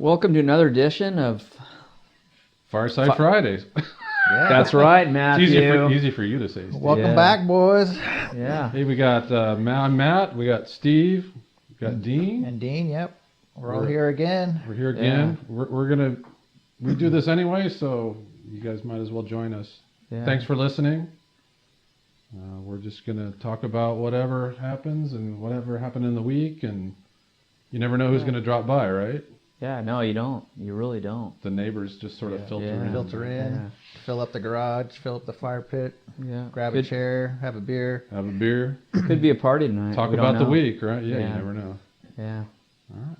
Welcome to another edition of Fireside Fridays. Yeah. That's right, Matthew. It's easy for you to say, Steve. Welcome back, boys. Yeah. Hey, we got Matt, we got Steve, we got Dean. And Dean, yep. We're all here again. We're here again. Yeah. We do this anyway, so you guys might as well join us. Yeah. Thanks for listening. We're just going to talk about whatever happens and whatever happened in the week, and you never know who's going to drop by, right? Yeah, no, you don't. You really don't. The neighbors just sort of filter in. Fill up the garage, fill up the fire pit, grab a chair, have a beer. Could be a party tonight. Talk about the week, right? Yeah, you never know. Yeah. All right.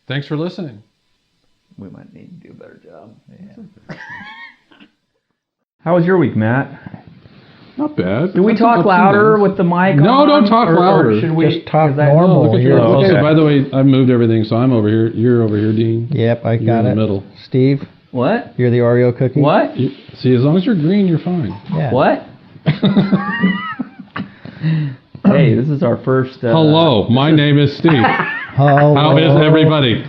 Thanks for listening. We might need to do a better job. Yeah. How was your week, Matt? Not bad. Do we talk louder with the mic on? No, don't talk louder. Should we just talk normal? Look at your, also, by the way, I moved everything, so I'm over here. You're over here, Dean. Yep, I got You're in it. the middle. Steve? What? You're the Oreo cookie? What? See, as long as you're green, you're fine. Yeah. What? Hey, this is our first... Hello, my name is Steve. Hello. How is everybody?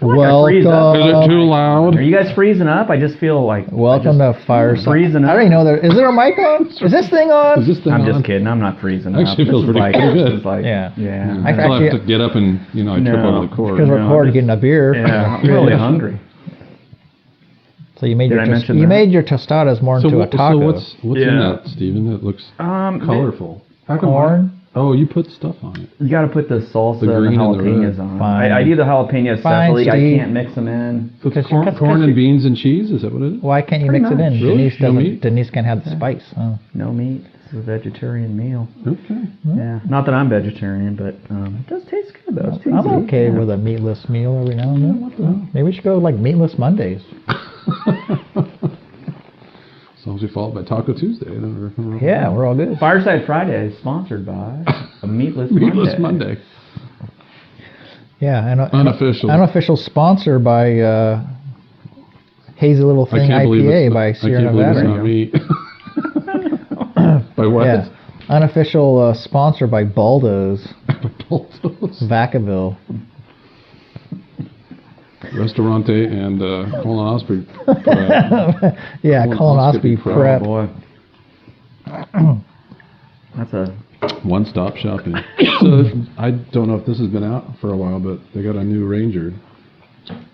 Welcome. Is it too loud? Are you guys freezing up? I just feel like... Welcome to Fireside. Freezing up. I already know there. Is there a mic on? Is this thing on? I'm just kidding. I'm not freezing up. Actually, feels pretty good. Yeah. I still have to get up and, I trip over the cord. Because we're recording, getting a beer. Yeah, I'm really hungry. So you made your tostadas more into a taco. So what's in that, Steven? That looks colorful. Corn. Oh, you put stuff on it. You got to put the salsa and the jalapenos on. Fine. I do the jalapenos separately. Steve. I can't mix them in. So it's corn and beans and cheese? Is that what it is? Why can't you mix it in? Really? Denise can't have the spice. Oh. No meat. This is a vegetarian meal. Okay. Yeah. Not that I'm vegetarian, but it does taste good, though. I'm okay with a meatless meal every now and then. What the hell? Maybe we should go like meatless Mondays. As long as we follow it by Taco Tuesday. Yeah, we're all good. Fireside Friday is sponsored by a Meatless Monday. Yeah, and unofficial sponsor by Hazy Little Thing IPA by Sierra Nevada. I can't believe it's not me. By what? Yeah, unofficial sponsor by Baldo's. Baldo's. Vacaville. Restaurante and colonoscopy prep. Yeah, colonoscopy prep. Oh, boy. That's a one-stop shopping. So I don't know if this has been out for a while, but they got a new Ranger.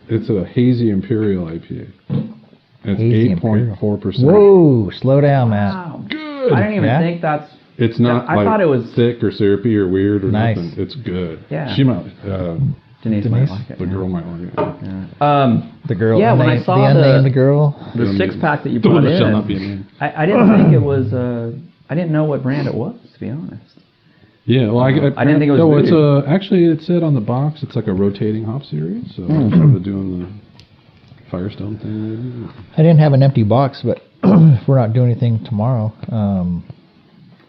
It's a hazy imperial IPA. And it's 8.4%. Whoa, slow down, Matt. Wow. Good. I didn't even think that's... It's not I thought it was thick or syrupy or weird or nothing. It's good. Yeah. She might... Denise might like it. The girl might like it. Yeah. The girl. Yeah, when I saw the girl. The six-pack that you put in, shall not be named. I didn't think it was. I didn't know what brand it was, to be honest. Yeah, well, I didn't think it was. No, it's actually it said on the box it's like a rotating hop series. So I'm sort of doing the Firestone thing. I didn't have an empty box, but if we're not doing anything tomorrow,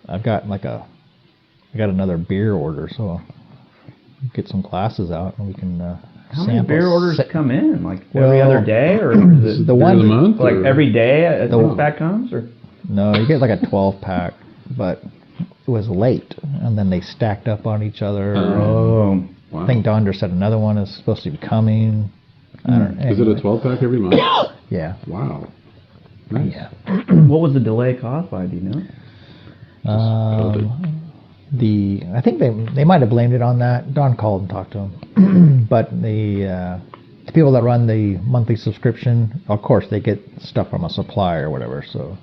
I've got I got another beer order, so. Get some glasses out and we can How many beer orders come in? Like well, every other day, or is it the one of the month? Like every day a six-pack comes, or no? You get like a 12-pack, but it was late, and then they stacked up on each other. Wow. I think Donder said another one is supposed to be coming. Is it a 12-pack every month? Yeah. Wow. Nice. Yeah. What was the delay caused by? Do you know? I think they might have blamed it on that. Don called and talked to him, but the people that run the monthly subscription, of course, they get stuff from a supplier or whatever. So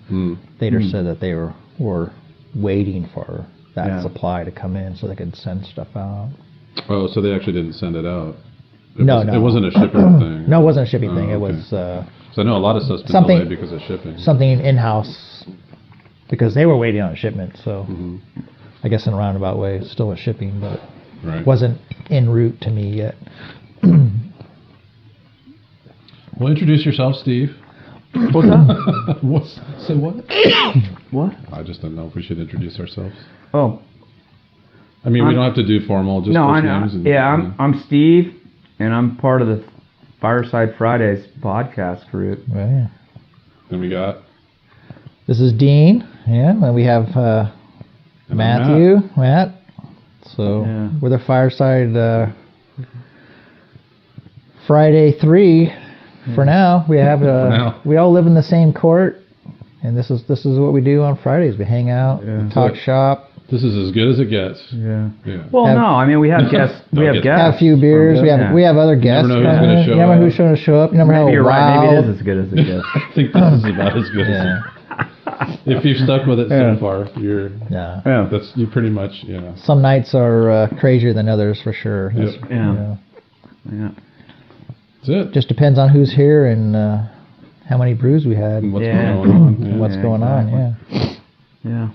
they just said that they were waiting for that supply to come in so they could send stuff out. Oh, so they actually didn't send it out. No. It wasn't a shipping thing. No, it wasn't a shipping thing. Okay. It was. So I know a lot of stuff's been delayed because of shipping. Something in-house because they were waiting on shipment. So. I guess in a roundabout way, it still was shipping, but wasn't en route to me yet. Well, introduce yourself, Steve. What's that? Say what? What? I just don't know if we should introduce ourselves. Oh. I mean, we don't have to do formal, just first names. And, I'm Steve, and I'm part of the Fireside Fridays podcast group. Yeah. Then we got... This is Dean, and we have... Matt. So we're the Fireside Friday 3 for now. We have now. we all live in the same court, and this is what we do on Fridays. We hang out, talk shop. This is as good as it gets. Yeah. Yeah. Well, no, I mean we have guests. We have guests. Have a few beers. We have other guests. never know who's gonna show You never know up. who's going to show up. You never know Maybe how you're right. Maybe wild. it is as good as it gets. I think this is about as good as if you've stuck with it so far, you're pretty much Some nights are crazier than others for sure. Yep. Yeah. That's it. Just depends on who's here and how many brews we had. And what's Yeah. going on. Yeah. What's going on? Yeah. Yeah.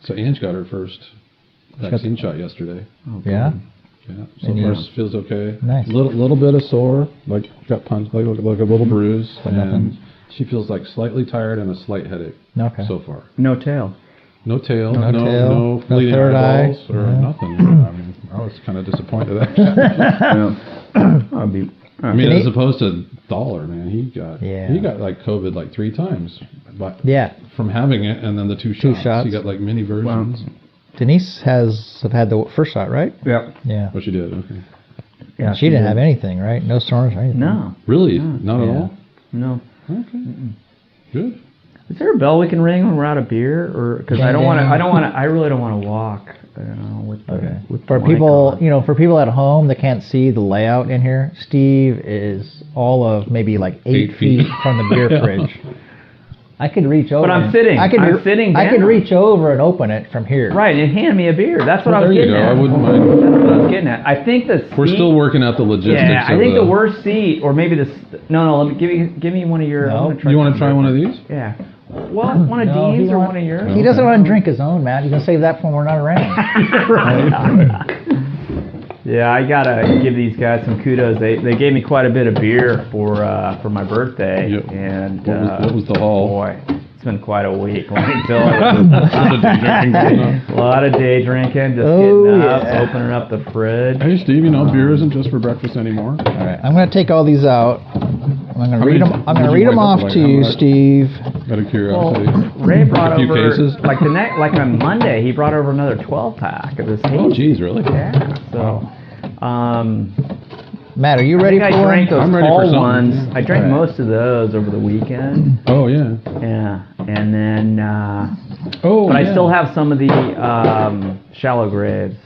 So Ange got her first vaccine shot yesterday. Yeah. Yeah. So far feels okay. Nice. Little bit of sore, like got punched, like a little bruise, But and nothing. she feels like slightly tired and a slight headache. Okay. So far. No tail. No tail, No tail, no no bleeding third eye. eyeballs or nothing. I mean, I was kind of disappointed actually. I'll be. I mean, as opposed to Dollar, man, he got like COVID like 3 times, but from having it and then the two shots. He got like mini versions. Wow. Denise has had the first shot, right? Yeah. Yeah. Oh, she did. Okay. Yeah. She didn't have anything, right? No storms or anything. No. Really? Not at all. No. Okay. Good. Is there a bell we can ring when we're out of beer, or because I really don't want to walk. With For the mic people, on. for people at home that can't see the layout in here, Steve is all of maybe like 8 feet from the beer fridge. I could reach over. But I'm sitting. I'm sitting down. I could reach over and open it from here. Right, and hand me a beer. That's what I was getting at. There you go. I wouldn't mind. That's what I was getting at. I think the seat, We're still working out the logistics. Yeah, I think the worst seat, or maybe the no. Let me give me one of your. No. You want to try one of these? Yeah. Well, one of Dean's or one of yours. He doesn't want to drink his own, Matt. You can save that for when we're not around. Right. Yeah, I gotta give these guys some kudos. They gave me quite a bit of beer for my birthday, Yep. and What was the haul? boy, it's been quite a week. Let me tell you, a lot of day drinking, just getting up, opening up the fridge. Hey, Steve, beer isn't just for breakfast anymore. All right, I'm going to take all these out. I'm going to read them. I'm going to read them off to you, Steve. Out of curiosity. Ray brought A few over cases? like on Monday. He brought over another 12-pack of this. Oh, geez, really? Yeah. So, Matt, are you ready I for drank one? those I'm ready for tall something. ones. I drank most of those over the weekend. Oh, yeah. Yeah, and then but I still have some of the shallow graves.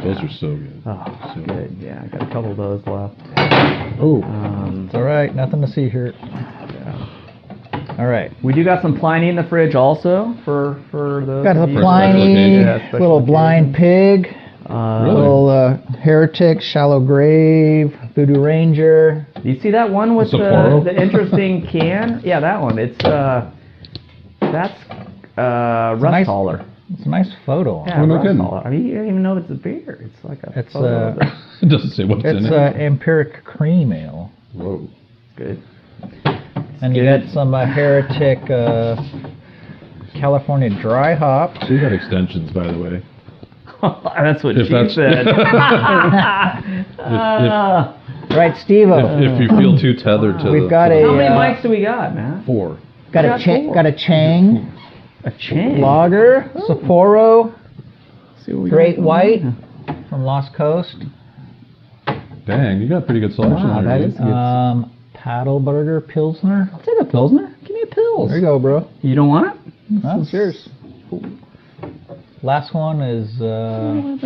Those are so good. Oh, good. Yeah, I got a couple of those left. Oh, it's all right. Nothing to see here. All right. We do got some Pliny in the fridge also for those. Got the of you- Pliny, special little occasion. blind pig, Really? little heretic, shallow grave, voodoo ranger. Do you see that one with Sapporo? the interesting can? Yeah, that one. It's that's rust nice- holler. It's a nice photo. Yeah, Oh, no rust kidding. holler. I mean, you don't even know it's a beer. It's like a It's photo of it. It doesn't say what's in It's it. empiric cream ale, Whoa. Good. and you got some heretic California dry hop. So you got extensions, by the way. That's what If she that's- said. Right, Steve-O. If you feel too tethered to We've the... got How a many mics do we got, man? 4. got got four. a Chang A chain. lager, Sapporo, See what we Great got. White from Lost Coast. Dang, you got a pretty good selection Wow, there, that dude. is good. Paddleburger Pilsner. I'll take a Pilsner. Give me a Pils. There you go, bro. You don't want it? That's yours. Last one is What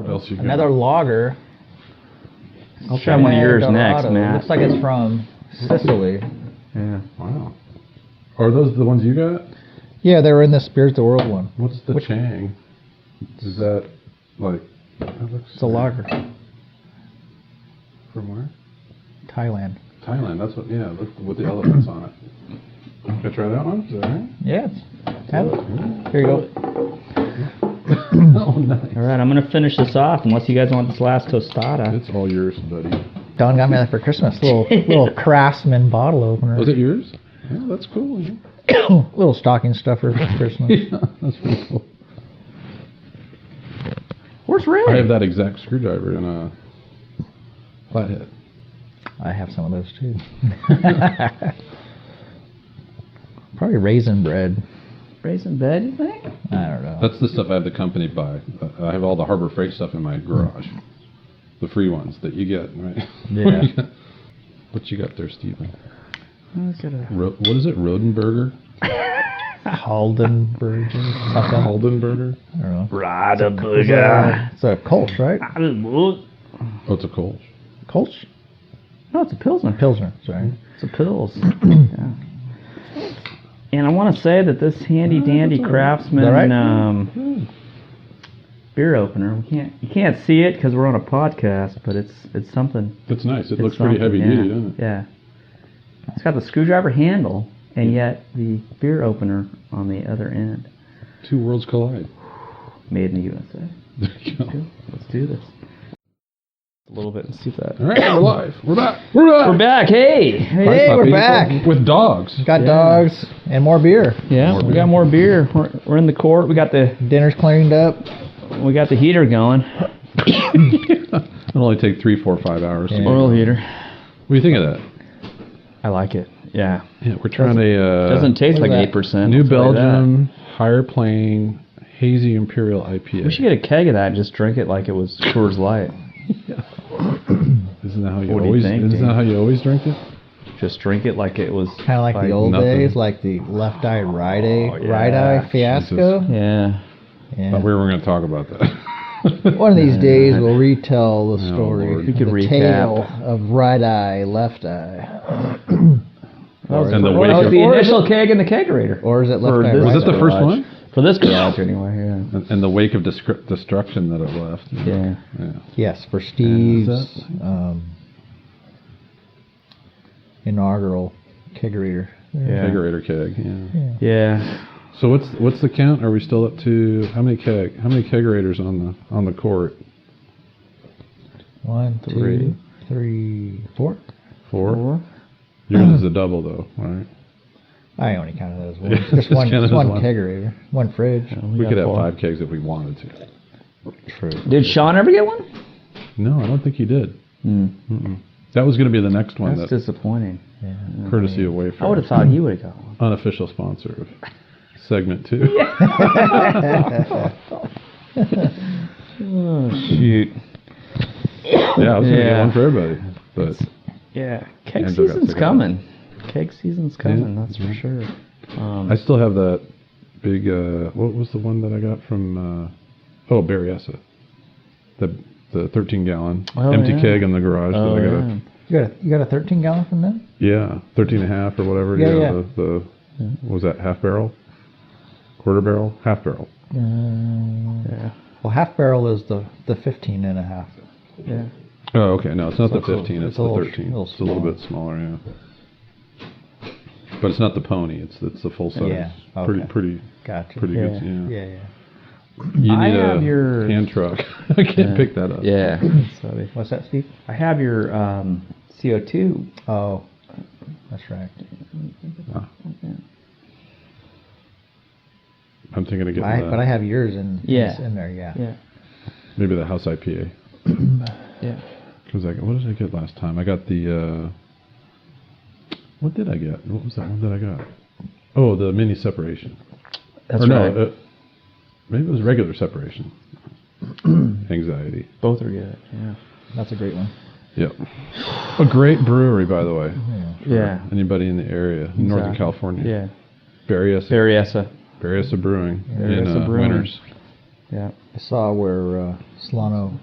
else you got? another lager. I'll try one of yours next, Dorado. Matt. Looks like it's from Sicily. Yeah. Wow. Are those the ones you got? Yeah, they were in the Spirits of the World one. What's the Chang? Is that like... That looks It's a lager. From where? Thailand. Thailand, that's what... Yeah, look with the elephants on it. Can I try that one? Is that right? Yeah, have it. Here you go. Oh, nice. All right, I'm going to finish this off unless you guys want this last tostada. It's all yours, buddy. Don got me that for Christmas. Little Craftsman bottle opener. Was it yours? Yeah, that's cool. Yeah, Little stocking stuffer for Christmas. yeah that's pretty cool. Where's Ray? I have that exact screwdriver in a flathead. I have some of those too. Probably raisin bread. Raisin bed, you think? I don't know. That's the stuff I have the company buy. I have all the Harbor Freight stuff in my garage. The free ones that you get, right? Yeah. What you got there, Steven? What What is it? Rodenberger? Haldenberger, something. Haldenberger? I don't know. Radaburger. It's a Kolsch, right? Oh, it's a Kolsch. Kolsch? No, it's a Pilsner. Pilsner, sorry. It's a Pils. Yeah. And I want to say that this handy dandy Craftsman Is that right? beer opener, you can't see it because we're on a podcast, but it's something. It's nice. It It's looks pretty something, heavy duty, doesn't it? Yeah. It's got the screwdriver handle, and yet the beer opener on the other end. Two worlds collide. Made in the USA. There you go. Let's do this. A little bit and see if that. All right, we're live. We're back. We're back. We're back. Hey, Hey, we're back. With dogs. Got dogs and more beer. Yeah, we got more beer. We're in the court. We got the Dinner's cleaned up. heater going. It'll only take 3, 4, 5 hours. Yeah. To Oil heater. What do you think of that? I like it. Yeah. Yeah, we're trying a Doesn't taste what like is that? 8%. New I'll tell you that. Belgium Higher Plane Hazy Imperial IPA. We should get a keg of that and just drink it like it was Coors Light. Isn't that how you What do you always? think, Isn't Dave? that how you always drink it? Just drink it like it was Kind of like the old nothing. days, like the left eye, right eye, Oh, yeah. right eye fiasco. Yeah. Yeah. Thought we were going to talk about that. One of these days we'll retell the Oh, story, Lord. We could the recap. tale of right eye, left eye. And the That wake was of, the initial keg in the kegerator. Or is it left For eye, this right was it the eye? first garage. one? For this garage, anyway, yeah. In the wake of destruction that it left. Yeah. Yeah. Yes, for Steve's Is inaugural kegerator. Yeah. Kegerator keg. Yeah. Yeah. So what's the count? Are we still up to how many kegerators on the court? 1, 2, 3, 4. 4. Yours is a double though, right? I only counted that as one. Yeah, Just just one, counted just as one one. kegerator, one fridge. We could have four. 5 kegs if we wanted to. True. Did Sean ever get one? No, I don't think he did. Hmm. Mm-mm. That was going to be the next one. That's That disappointing. Yeah. courtesy of Wayfair. I would have thought he would have got one. Unofficial sponsor of segment 2. Oh, shoot. Yeah, I was going to get Yeah. one for everybody. But Yeah. Keg Andrew got season's sick of coming. Keg season's coming, Yeah. that's for sure. I still have that big, what was the one that I got from, Berryessa. The 13-gallon Oh, empty yeah. keg in the garage Oh, that I yeah. got. You got a 13 gallon from them? Yeah, 13 and a half or whatever. Yeah, you know, yeah. The what was that, half barrel? Quarter barrel? Half barrel. Yeah. Well, half barrel is the 15 and a half. Yeah. Oh, okay. No, it's not So the 15. It's a the little- 13. little It's a little smaller. bit smaller, yeah. But it's not the pony. It's the full size. Yeah, okay. Pretty Gotcha. good. Yeah. Yeah. Yeah, yeah. You I need have a your- hand truck. I can't pick that up. Yeah. Sorry. What's that, Steve? I have your CO2. Oh, that's right. Ah. I'm thinking of getting But I have yours in there. Yeah. Yeah. maybe the house IPA. Yeah. What did I get last time? I got the. What did I get? What was that one that I got? Oh, the mini separation. That's or right. no, maybe it was regular separation. Anxiety. Both are good. Yeah. That's a great one. Yep. A great brewery, by the way. Yeah. Anybody in the area, in Northern Exactly. California. Yeah. Berryessa Berryessa. Brewing in Berryessa Brewing. Winters. Yeah. I saw where Solano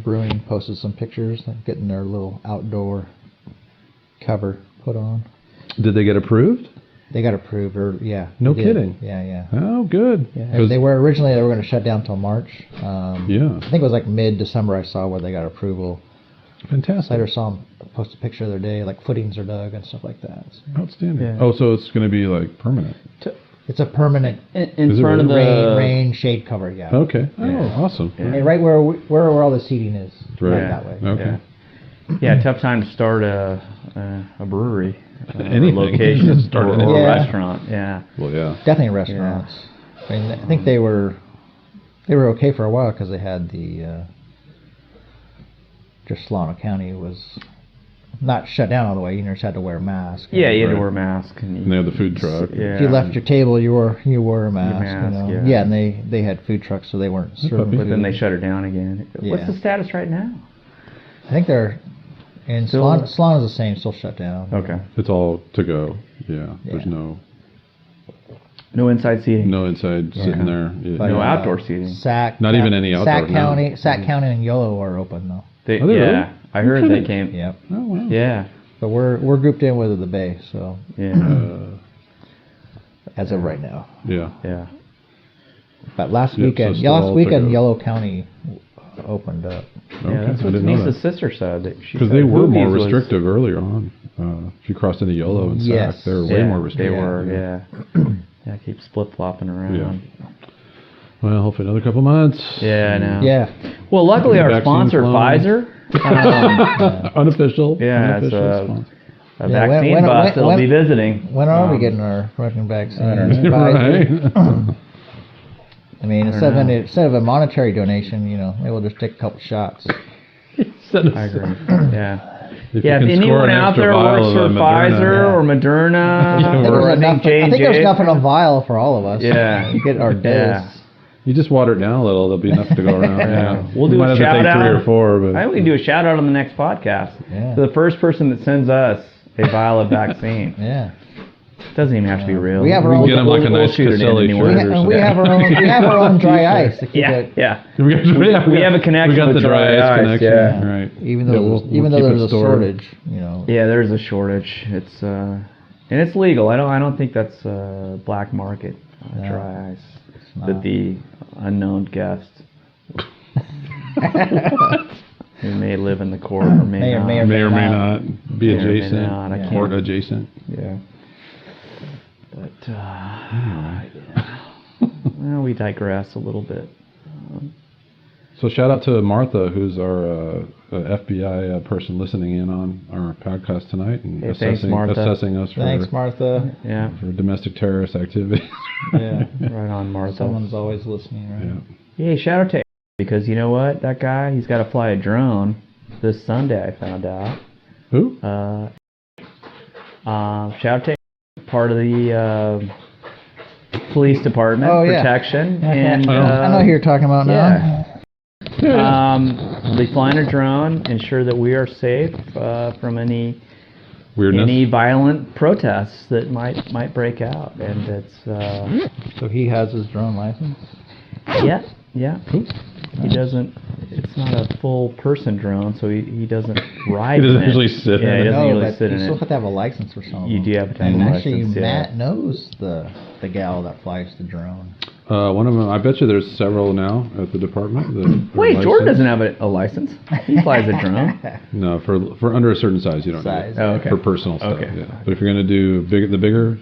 Brewing posted some pictures of getting their little outdoor cover put on. Did they get approved? They got approved, or yeah. No they did. kidding. Yeah. Oh, good. Yeah. 'Cause- They were originally going to shut down till March. Yeah. I think it was like mid-December. I saw where they got approval. Fantastic. Later saw them post a picture the other day, like footings are dug and stuff like that. So Outstanding. Yeah. Oh, so it's going to be like permanent. it's a permanent In Is it front of the rain shade cover. Yeah. Okay. Oh, Yeah. awesome. Hey, right where all the seating is. Right. Right that way. Okay. Yeah, tough time to start a brewery. Anything. Location Start or anything. a Yeah. restaurant. Yeah. Well, yeah. Definitely restaurants. I mean, I think they were okay for a while because they had the just Solano County was not shut down all the way. You just had to wear a mask. Yeah, you had to Right. wear a mask. And they have the food truck. Yeah. If you left your table, you wore a mask. mask, you know? yeah. And they had food trucks, so they weren't serving puppy. But then food. they shut it down again. What's Yeah. the status right now? I think they're And Still- Salon is the same, still shut down. Okay. It's all to go. Yeah. There's Yeah. No inside seating. no inside sitting there. Yeah. But, No outdoor seating. Sac. Not even any outdoor, Sac no. County, Sac County and Yolo are open though. They, Are they yeah, really? I heard they kidding? came. Yep. Oh wow. Yeah. But we're grouped in with the Bay, so Yeah. as of right now. Yeah. Yeah. But last Yep, weekend, so still all weekend, to go. Yolo County opened up. Yeah, Okay, that's I what didn't know Denise's that. sister said. That she Because said they were more Movies was- restrictive earlier on. If you crossed into Yolo and Yes. Sac, they were way Yeah, more They restrictive. were, yeah. Yeah, keep flip flopping around. Yeah. Well, hopefully another couple months. Yeah, I know. Yeah. Well, luckily our Vaccine sponsor, flowing. Pfizer, Unofficial. Yeah, it's, unofficial sponsor. a Yeah, vaccine when- bus when- that'll when- be visiting. When are we getting our fucking vaccine? I don't know. Right. I mean, instead of a monetary donation, maybe we'll just take a couple shots. I agree. Yeah. If Yeah, you if can score anyone an out extra there vial works of for the Pfizer Moderna, or Moderna, I think or I there's enough. think I think there's J&J. enough in a vial for all of us. Yeah. To get our dose. Yeah. You just water it down a little, there'll be enough to go around. Yeah. We'll You do might a have to shout take out. 3 or 4, but I think we can do a shout out on the next podcast. Yeah. To the first person that sends us a vial of vaccine. Yeah. Doesn't even have to be real. We have our we own. can get them like a we'll nice shoot it in Caselli anywhere. shirt or something. We have our own. We have our own dry ice to keep Yeah, it. yeah. we have a connection We got with the dry dry ice ice, connection. yeah. Right. Even though Yeah, we'll even though keep it there's a stored. shortage, Yeah, there's a shortage. It's and it's legal. I don't think that's black market No, dry ice not. that the unknown guest who may live in the court or may May or not. may or May or may not be May or may adjacent. not, I Yeah. can't- Court adjacent. Yeah. But yeah. Well, we digress a little bit. So shout out to Martha, who's our FBI person listening in on our podcast tonight and Hey, thanks, Martha. assessing us Thanks, Martha. Yeah, for domestic terrorist activity. Yeah. right on, Martha. Someone's always listening, right? Yeah. Hey, shout out to because you know what? That guy, he's got to fly a drone this Sunday. I found out. Who? Shout out to part of the police department Oh, yeah. protection, Okay. and I know who you're talking about now. They'll be flying a drone, ensure that we are safe from any Weirdness. violent protests that might break out, and it's So he has his drone license. yeah. He doesn't. It's not a full person drone, so he doesn't ride. He doesn't in it. usually sit Yeah, in he it. doesn't No, usually but sit you in still it. have to have a license for some of You them. do have to have And a actually, license, yeah. Matt knows the gal that flies the drone. One of them. I bet you there's several now at the department. That are Wait, Jordan licensed. doesn't have a license. He flies a drone. No, for under a certain size, you don't Size. need it. Oh, okay. For personal stuff. Okay. Yeah. But if you're going to do the bigger,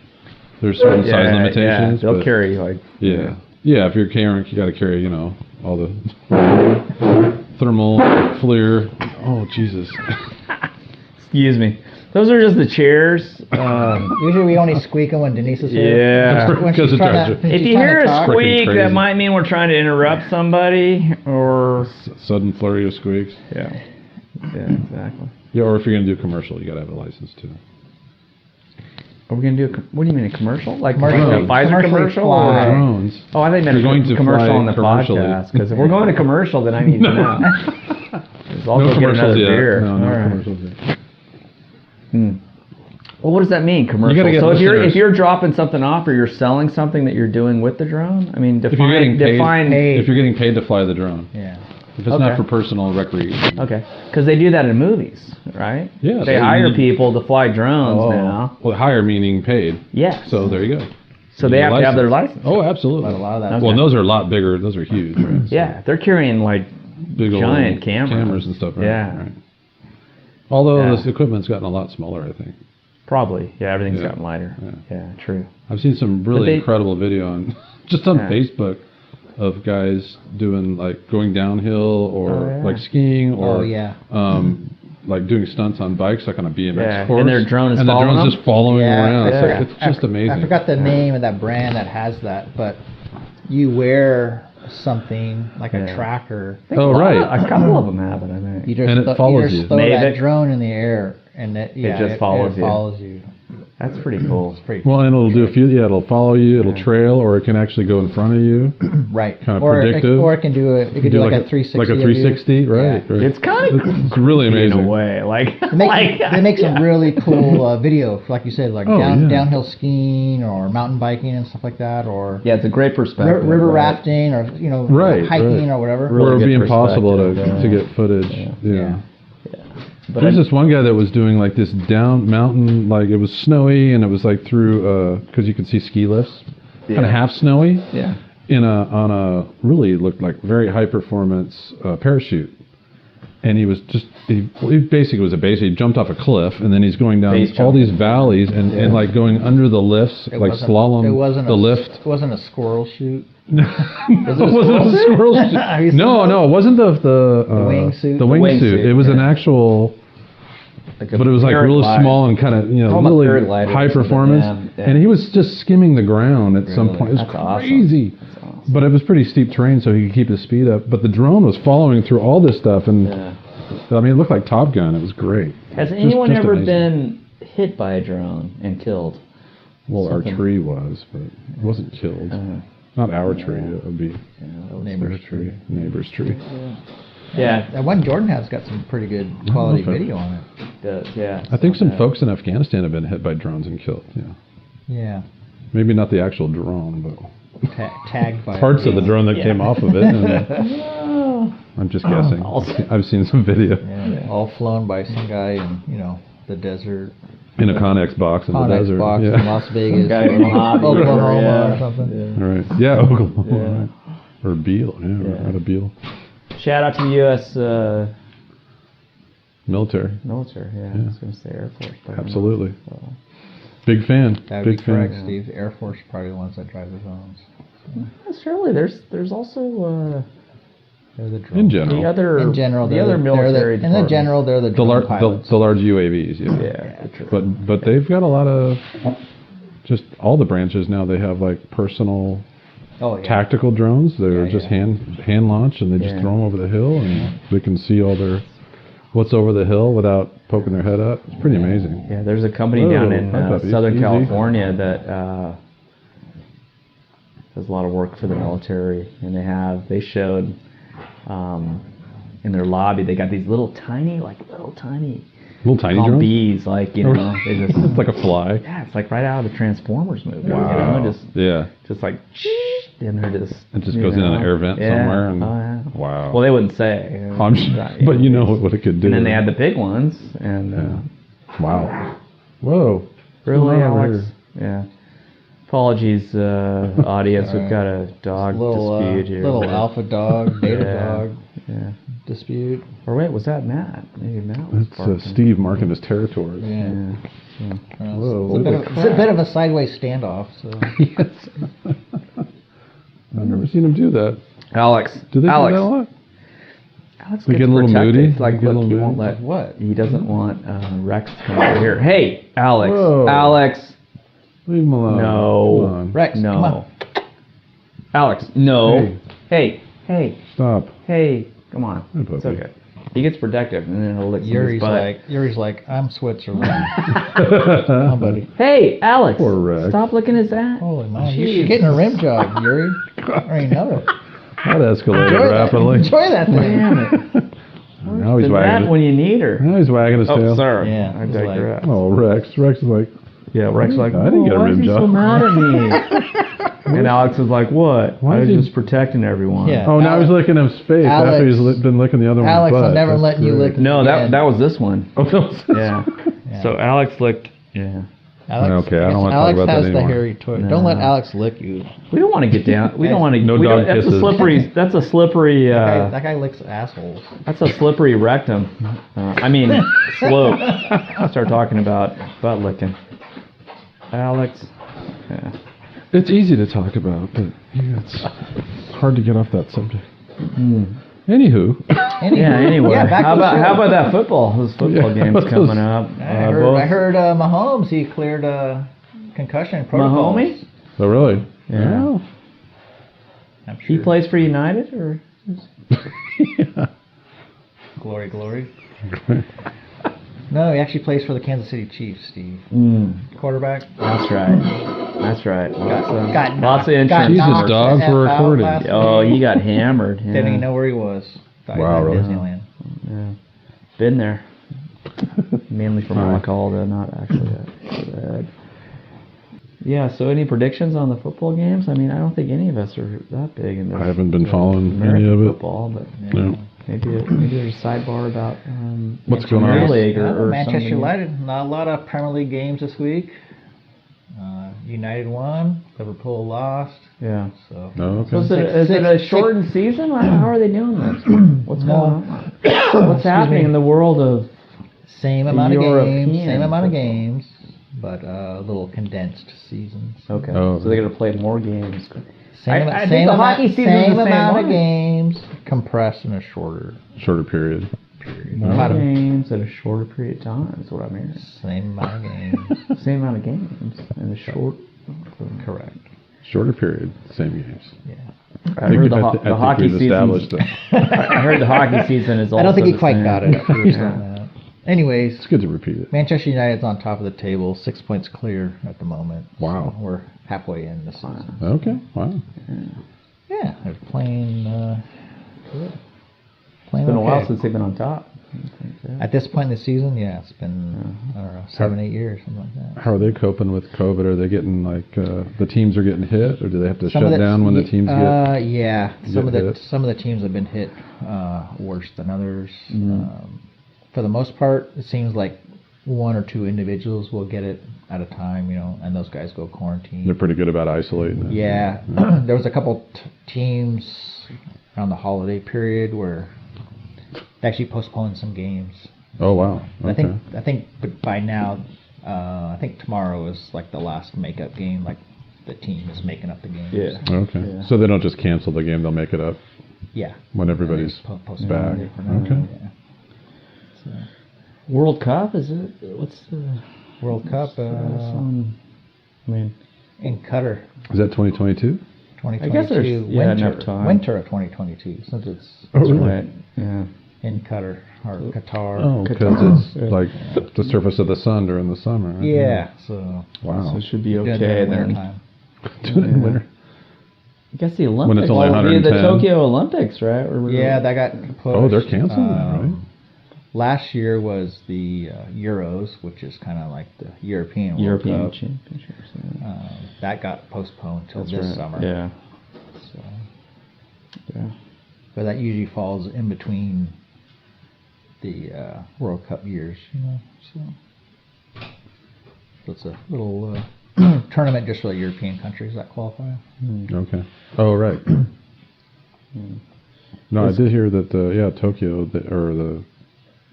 there's certain size Yeah, limitations. they'll but- carry like. Yeah. Yeah, if you're carrying, you got to carry, all the thermal, FLIR. Oh, Jesus. Excuse me. Those are just the chairs. Usually we only squeak them when Denise is here. Yeah. When Because she's it's trying actually- to, when If she's you trying to hear a talk. squeak, crazy. that might mean we're trying to interrupt somebody, or Sudden flurry of squeaks. yeah, exactly. Yeah, or if you're going to do commercial, you got to have a license too. Are we gonna do? What do you mean a commercial? Like Commercial. a Pfizer Commercially commercial? fly. Or, Drones. oh, I think meant You're going to commercial fly on the commercially. podcast. Because if we're going to commercial, then I need to know. Let's also No get commercials another yet. beer. No, no All right. commercials yet. Well, what does that mean, commercial? gotta get So listeners. if you're dropping something off or you're selling something that you're doing with the drone, I mean, If you're getting define. paid, if you're getting paid to fly the drone, Yeah. if it's not Okay. for personal recreation. Okay, because they do that in movies, right? Yeah, They so hire you- people to fly drones now. Well, higher meaning paid. Yes. So there you go. So they You have need to a have their license. Oh, absolutely. But a lot of that. Okay. Well, and those are a lot bigger. Those are huge. Right? So Yeah, they're carrying like big old giant cameras. and stuff. Right? Yeah. Right. Although Yeah. this equipment's gotten a lot smaller, I think. Probably. Yeah, everything's Yeah. gotten lighter. Yeah. Yeah, true. I've seen some really they- incredible video on just on Yeah. Facebook of guys doing like going downhill or Oh, yeah. like skiing or Oh, yeah. like doing stunts on bikes like on a BMX Yeah, course. and their drone is and the following drone's them? just following Yeah, around. It's, yeah. like, it's just amazing. I forgot the name of that brand that has that, but you wear something like a Yeah. tracker. Oh, right. A couple of them have it, I think. You just And it th- follows you. you. Just throw Mavic. that drone in the air, and it just follows you. It follows you. That's pretty cool. It's pretty Well, and it'll do a few. Yeah, it'll follow you. It'll trail, or it can actually go in front of you. right. Kind of or predictive. Or it can do a it can do like a 360. Like a 360, right? Yeah. Right. It's kind of It's really amazing. in a way. Like They make some really cool video, like you said, like downhill skiing or mountain biking and stuff like that, or yeah, it's a great perspective. river right? rafting, or Right, hiking right. or whatever. Really Or it'd be good impossible perspective, to get footage. Yeah. But There's this one guy that was doing like this down mountain, like it was snowy and it was like through, because you could see ski lifts, kind of half snowy. Yeah. On a really looked like very high performance parachute, and he was just he basically was a base. He jumped off a cliff and then he's going down all these valleys and like going under the lifts, like slalom. It wasn't the a, lift. It wasn't a squirrel shoot. It wasn't a squirrel shoot. No, it wasn't the wingsuit. The wingsuit. It was an actual. But it was like really small and kind of really high performance, and he was just skimming the ground at some point. It was crazy, awesome. But it was pretty steep terrain, so he could keep his speed up. But the drone was following through all this stuff, and I mean, it looked like Top Gun. It was great. Has anyone ever been hit by a drone and killed? Well, our tree was, but it wasn't killed. Not our tree. It would be neighbor's tree. Neighbor's tree. Yeah. That one Jordan has got some pretty good quality video on it. Does, yeah. I think some folks in Afghanistan have been hit by drones and killed. Yeah. Yeah. Maybe not the actual drone, but tagged by parts of the drone that came off of it. And, I'm just guessing. I've seen some video. Yeah, all flown by some guy in the desert. In a Connex box in the desert. Box in Las Vegas. Guy in Oklahoma or something. Yeah. Right. Yeah, Oklahoma. Yeah. Or Beale. Yeah, out of Beale. Shout out to the U.S. Military. Yeah. I was going to say Air Force. But absolutely. Big fan. That would Big be fan. correct, Steve. The Air Force are probably the ones that drive the drones. Surely there's also they're the drone. In general. The other military. In the general, they're the drone pilots. The large UAVs. Yeah. But they've got a lot of just all the branches now. They have like personal. Tactical drones. They're just hand launched, and they just throw them over the hill, and they can see all what's over the hill without poking their head up. It's pretty amazing. Yeah, there's a company down in Southern California that does a lot of work for the military, and they showed in their lobby they got these little tiny drones? bees, like they just it's like a fly. Yeah, it's like right out of the Transformers movie. Wow. Just like and they're just it just goes in an air vent somewhere. And, wow. Well, they wouldn't say. But you know what it could do. And then they had the big ones, and wow. Whoa. Really, Alex? Yeah. Apologies, audience. We've got a dog dispute here. Little alpha dog, beta dog dispute. Or wait, was that Matt? Maybe Matt was That's Steve marking his territory. Yeah. Whoa. It's a bit of a sideways standoff. So. Yes. I've never seen him do that. Alex. Do they do that a lot? Alex we get a little moody. Like, look, he won't let what? He doesn't want Rex to come over here. Hey, Alex. Whoa. Alex. Leave him alone. No. Rex, no. come on. Alex, no. Hey. Stop. Hey, come on. Hey, it's okay. He gets protective, and then he'll lick his butt. Yuri's like, I'm Switzerland. Oh, buddy. Hey, Alex. Poor Rex. Stop licking his ass. Holy man, you're getting a rim job, Yuri. I already know it. That escalated rapidly. Enjoy that thing. Damn it. Now he's wagging when you need her. Now he's wagging his tail. Oh, sorry. Yeah, I digress. Rex. Rex is like, Rex is like, I didn't get a rim job. Why is he so mad at me? And Alex is like, what? Why I is was he just protecting everyone. Yeah. oh, now he's licking his face after he's been licking the other one's Alex, butt. I'm never That's letting you great. lick. No, that was this one. Oh, that was this Yeah. one. So Alex licked. Yeah. Alex, okay, I don't want to talk about that Alex has the anymore. hairy toy. No. Don't let Alex lick you. We don't want to get down. We don't want to. No we dog don't, that's kisses. a slippery. That's a slippery. That guy licks assholes. That's a slippery rectum. Slope. Start talking about butt licking. Alex. Yeah. It's easy to talk about, but it's hard to get off that subject. Anywho. Anyway. Yeah, how about that football? Those football games coming up. I heard Mahomes, he cleared concussion protocols. Mahomes? Oh, really? Yeah. I'm sure. He plays for United, or? Glory. No, he actually plays for the Kansas City Chiefs, Steve. Quarterback. That's right. That's right. Lots of insurance. Jesus, dogs were recording. Oh, he got hammered. Yeah. Didn't even know where he was. Thought he Wow, was really? in Disneyland. Yeah. Been there. Mainly from Alcohol, not actually. Yeah, so any predictions on the football games? I mean, I don't think any of us are that big in this. I haven't been following American any of it. football, but No. maybe there's a sidebar about What's going on? Premier League or Manchester something. United. Not a lot of Premier League games this week. United won. Liverpool lost. Yeah. So. No, okay. So is it a shortened season? How are they doing this? What's going on? What's happening in the world of Same amount of European games. Same amount of football? games, but a little condensed seasons. Okay. Oh, So they're going to play more games. Same, I think the hockey season's same the same amount of way. games compressed in a shorter period. More About a- games in a shorter period of time is what I'm hearing. Same amount of games. Same amount of games in a short. Correct. Shorter period, same games. Yeah. I heard the think hockey we've season. established that. I heard the hockey season is also. I don't think he the quite same. got it at first Yeah. on that. Anyways, It's good to repeat it. Manchester United's on top of the table, 6 points clear at the moment. Wow. So we're halfway in the season. Okay, wow. Yeah, they're playing good. It's Playing been a while okay. since they've been on top. At this point in the season, yeah, it's been, I don't know, 7-8 years, something like that. How are they coping with COVID? Are they getting the teams are getting hit, or do they have to Some of shut the- down when the teams get? Yeah, get some of hit? the teams have been hit worse than others. Mm-hmm. For the most part, it seems like one or two individuals will get it at a time, and those guys go quarantine. They're pretty good about isolating it. Yeah, there was a couple teams around the holiday period where they actually postponed some games. Oh wow. Okay. I think but by now, I think tomorrow is like the last makeup game. Like the team is making up the games. Yeah. Okay. Yeah. So they don't just cancel the game; they'll make it up Yeah. when everybody's Postpone back. it for now. Okay. Yeah. So, World Cup is it? What's the? World Cup I mean, in Qatar, Is that 2022? 2022. I guess there's enough time. Winter of 2022, since it's Oh, really? right. Yeah. in Qatar or Qatar. Oh, because it's like the surface of the sun during the summer. Right? Yeah. So. So Wow. it should be doing it okay in there. wintertime. Doing it in winter. I guess the Olympics. it's only will be the 110. Tokyo Olympics, right? Yeah, that got pushed. Oh, they're canceling it, right? Last year was the Euros, which is kind of like the European World European Cup. Championships. Yeah. That got postponed till That's this right. summer. Yeah. So, Yeah. but that usually falls in between the World Cup years, So it's a little tournament just for the European countries that qualify. Okay. Oh, right. No, I did hear that. Tokyo,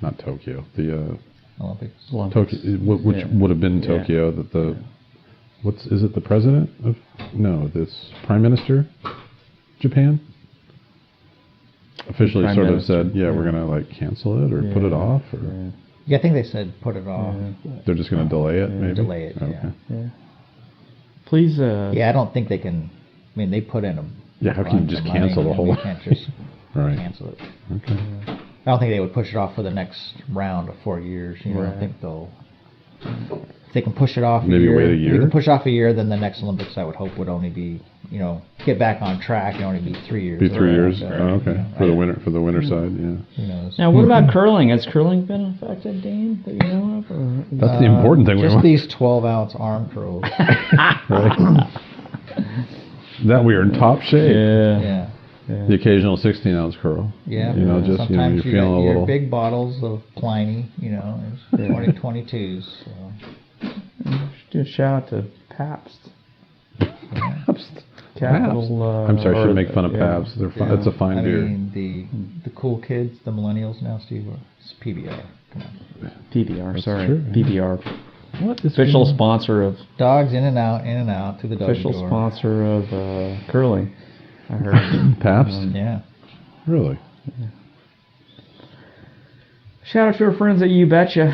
not Tokyo, the Olympics. Olympics. Tokyo, which Yeah. would have been Yeah. Tokyo. That is it the president of? No, this prime minister, Japan. Officially, Prime sort Minister, of said, yeah. we're gonna cancel it or put it off, or Yeah. Yeah, I think they said put it off. they're just gonna delay it. Maybe Delay it, Okay. yeah. Yeah. Please. Yeah, I don't think they can. I mean, they put in a. Yeah, how can you bunch just of money, cancel the and whole? We can't just Right. cancel it. Okay. I don't think they would push it off for the next round of 4 years. I Right. think they'll. If they can push it off. Maybe a year, wait a If year? they can push off a year, then the next Olympics, I would hope, would only be get back on track. It'd only be 3 years. Be 3 years. So, Oh, okay. For the winter. For the winter side, yeah. Who knows? Now, what about curling? Has curling been affected, Dean? That you know of? Or That's the important thing. Just we want. these 12-ounce arm curls. That we are in top shape. yeah. Yeah. The occasional 16-ounce curl. Yeah. Just Sometimes you're you feeling got a your little. big bottles of Pliny. There's 2022s. So. Do a shout out to Pabst. Pabst. Capital. I'm sorry, I or should make fun of yeah. Pabst. Yeah. It's a fine I beer. mean, the cool kids, the millennials now, Steve, it's PBR. Come on. PBR, sorry. true. PBR. What is Official going on? sponsor of. Dogs in and out through the dog Official door. sponsor of curling. I heard. Pabst? Yeah. Really? Shout out to our friends at You Betcha.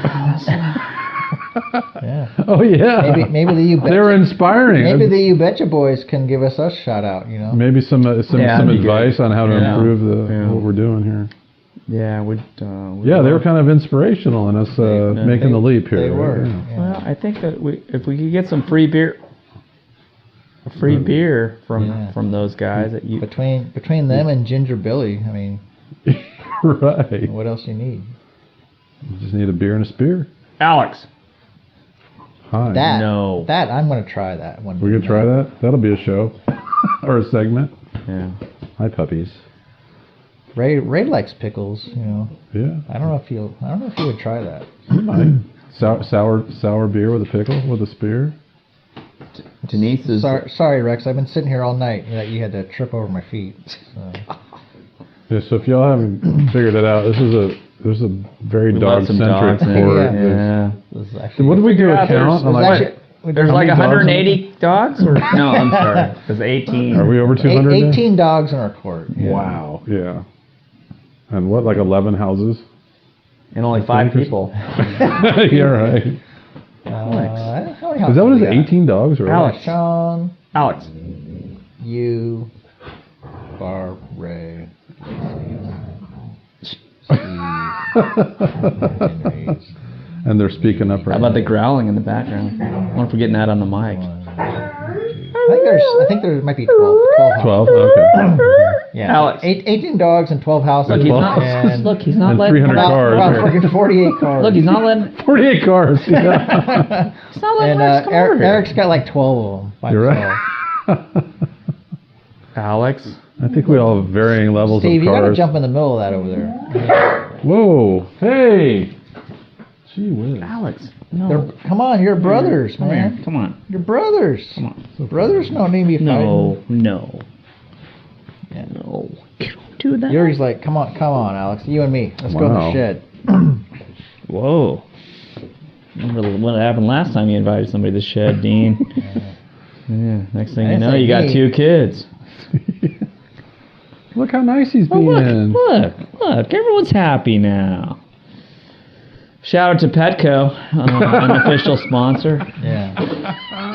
Yeah. Oh yeah. Maybe the You Betcha. They were inspiring. Maybe the You Betcha boys can give us shout out. Maybe some Yeah, that'd be advice good. on how to Yeah. improve Yeah. what we're doing here. Yeah, Yeah, they were kind of inspirational in us making the leap here. They were. Yeah. Yeah. Well, I think that if we could get some free beer from those guys that you. Between them and Ginger Billy, I mean, Right. what else you need? You just need a beer and a spear. Alex. Hi. That I'm going to try that one. We're gonna try that. That'll be a show or a segment. Yeah. Hi, puppies. Ray likes pickles. You know. Yeah. I don't know if you would try that. You might. Sour beer with a pickle with a spear. Denise is. Sorry, Rex. I've been sitting here all night. That you had to trip over my feet. So. Yeah. So if y'all haven't figured it out, there's a very We dog let some centric dogs in. port. Yeah. This is actually, What did we do a out count? There's like how many 180 dogs? Or, no, I'm sorry. There's 18. Are we over 200? 18 dogs in our court. Yeah. Wow. Yeah. And what, like 11 houses? And only 5 people. Yeah, right. How many Is houses that what it we is? got? 18 dogs? Or Alex. Sean, Alex. you, Barb, Ray, And they're speaking up How right about the now. growling in the background? I wonder if we're getting that on the mic. I think there might be 12 houses. 12? Okay. Yeah. Alex. 18 dogs and 12 houses. Look, he's not. and Look, he's not and letting. 300 cars. about freaking 48 cars. Look, he's not letting. 48 cars. Yeah. He's not letting And Rex come over here. Eric's got like 12 of them. By You're himself. right. Alex. I think we all have varying levels Steve, of you gotta cars. jump in the middle of that over there. Whoa. Hey. Gee whiz. Alex. No. Come on, you're brothers, Come man. here. Come on. You're brothers. Come on. Brothers don't need to be fighting. No. Yeah. No. You don't do that. Yuri's like, come on, Alex, you and me. Let's go in the Wow. shed. Whoa. Remember what happened last time you invited somebody to the shed, Dean? Yeah. Next thing you That's know, like you got me. 2 kids. Look how nice he's Oh, being. look. Everyone's happy now. Shout out to Petco, an official sponsor. Yeah.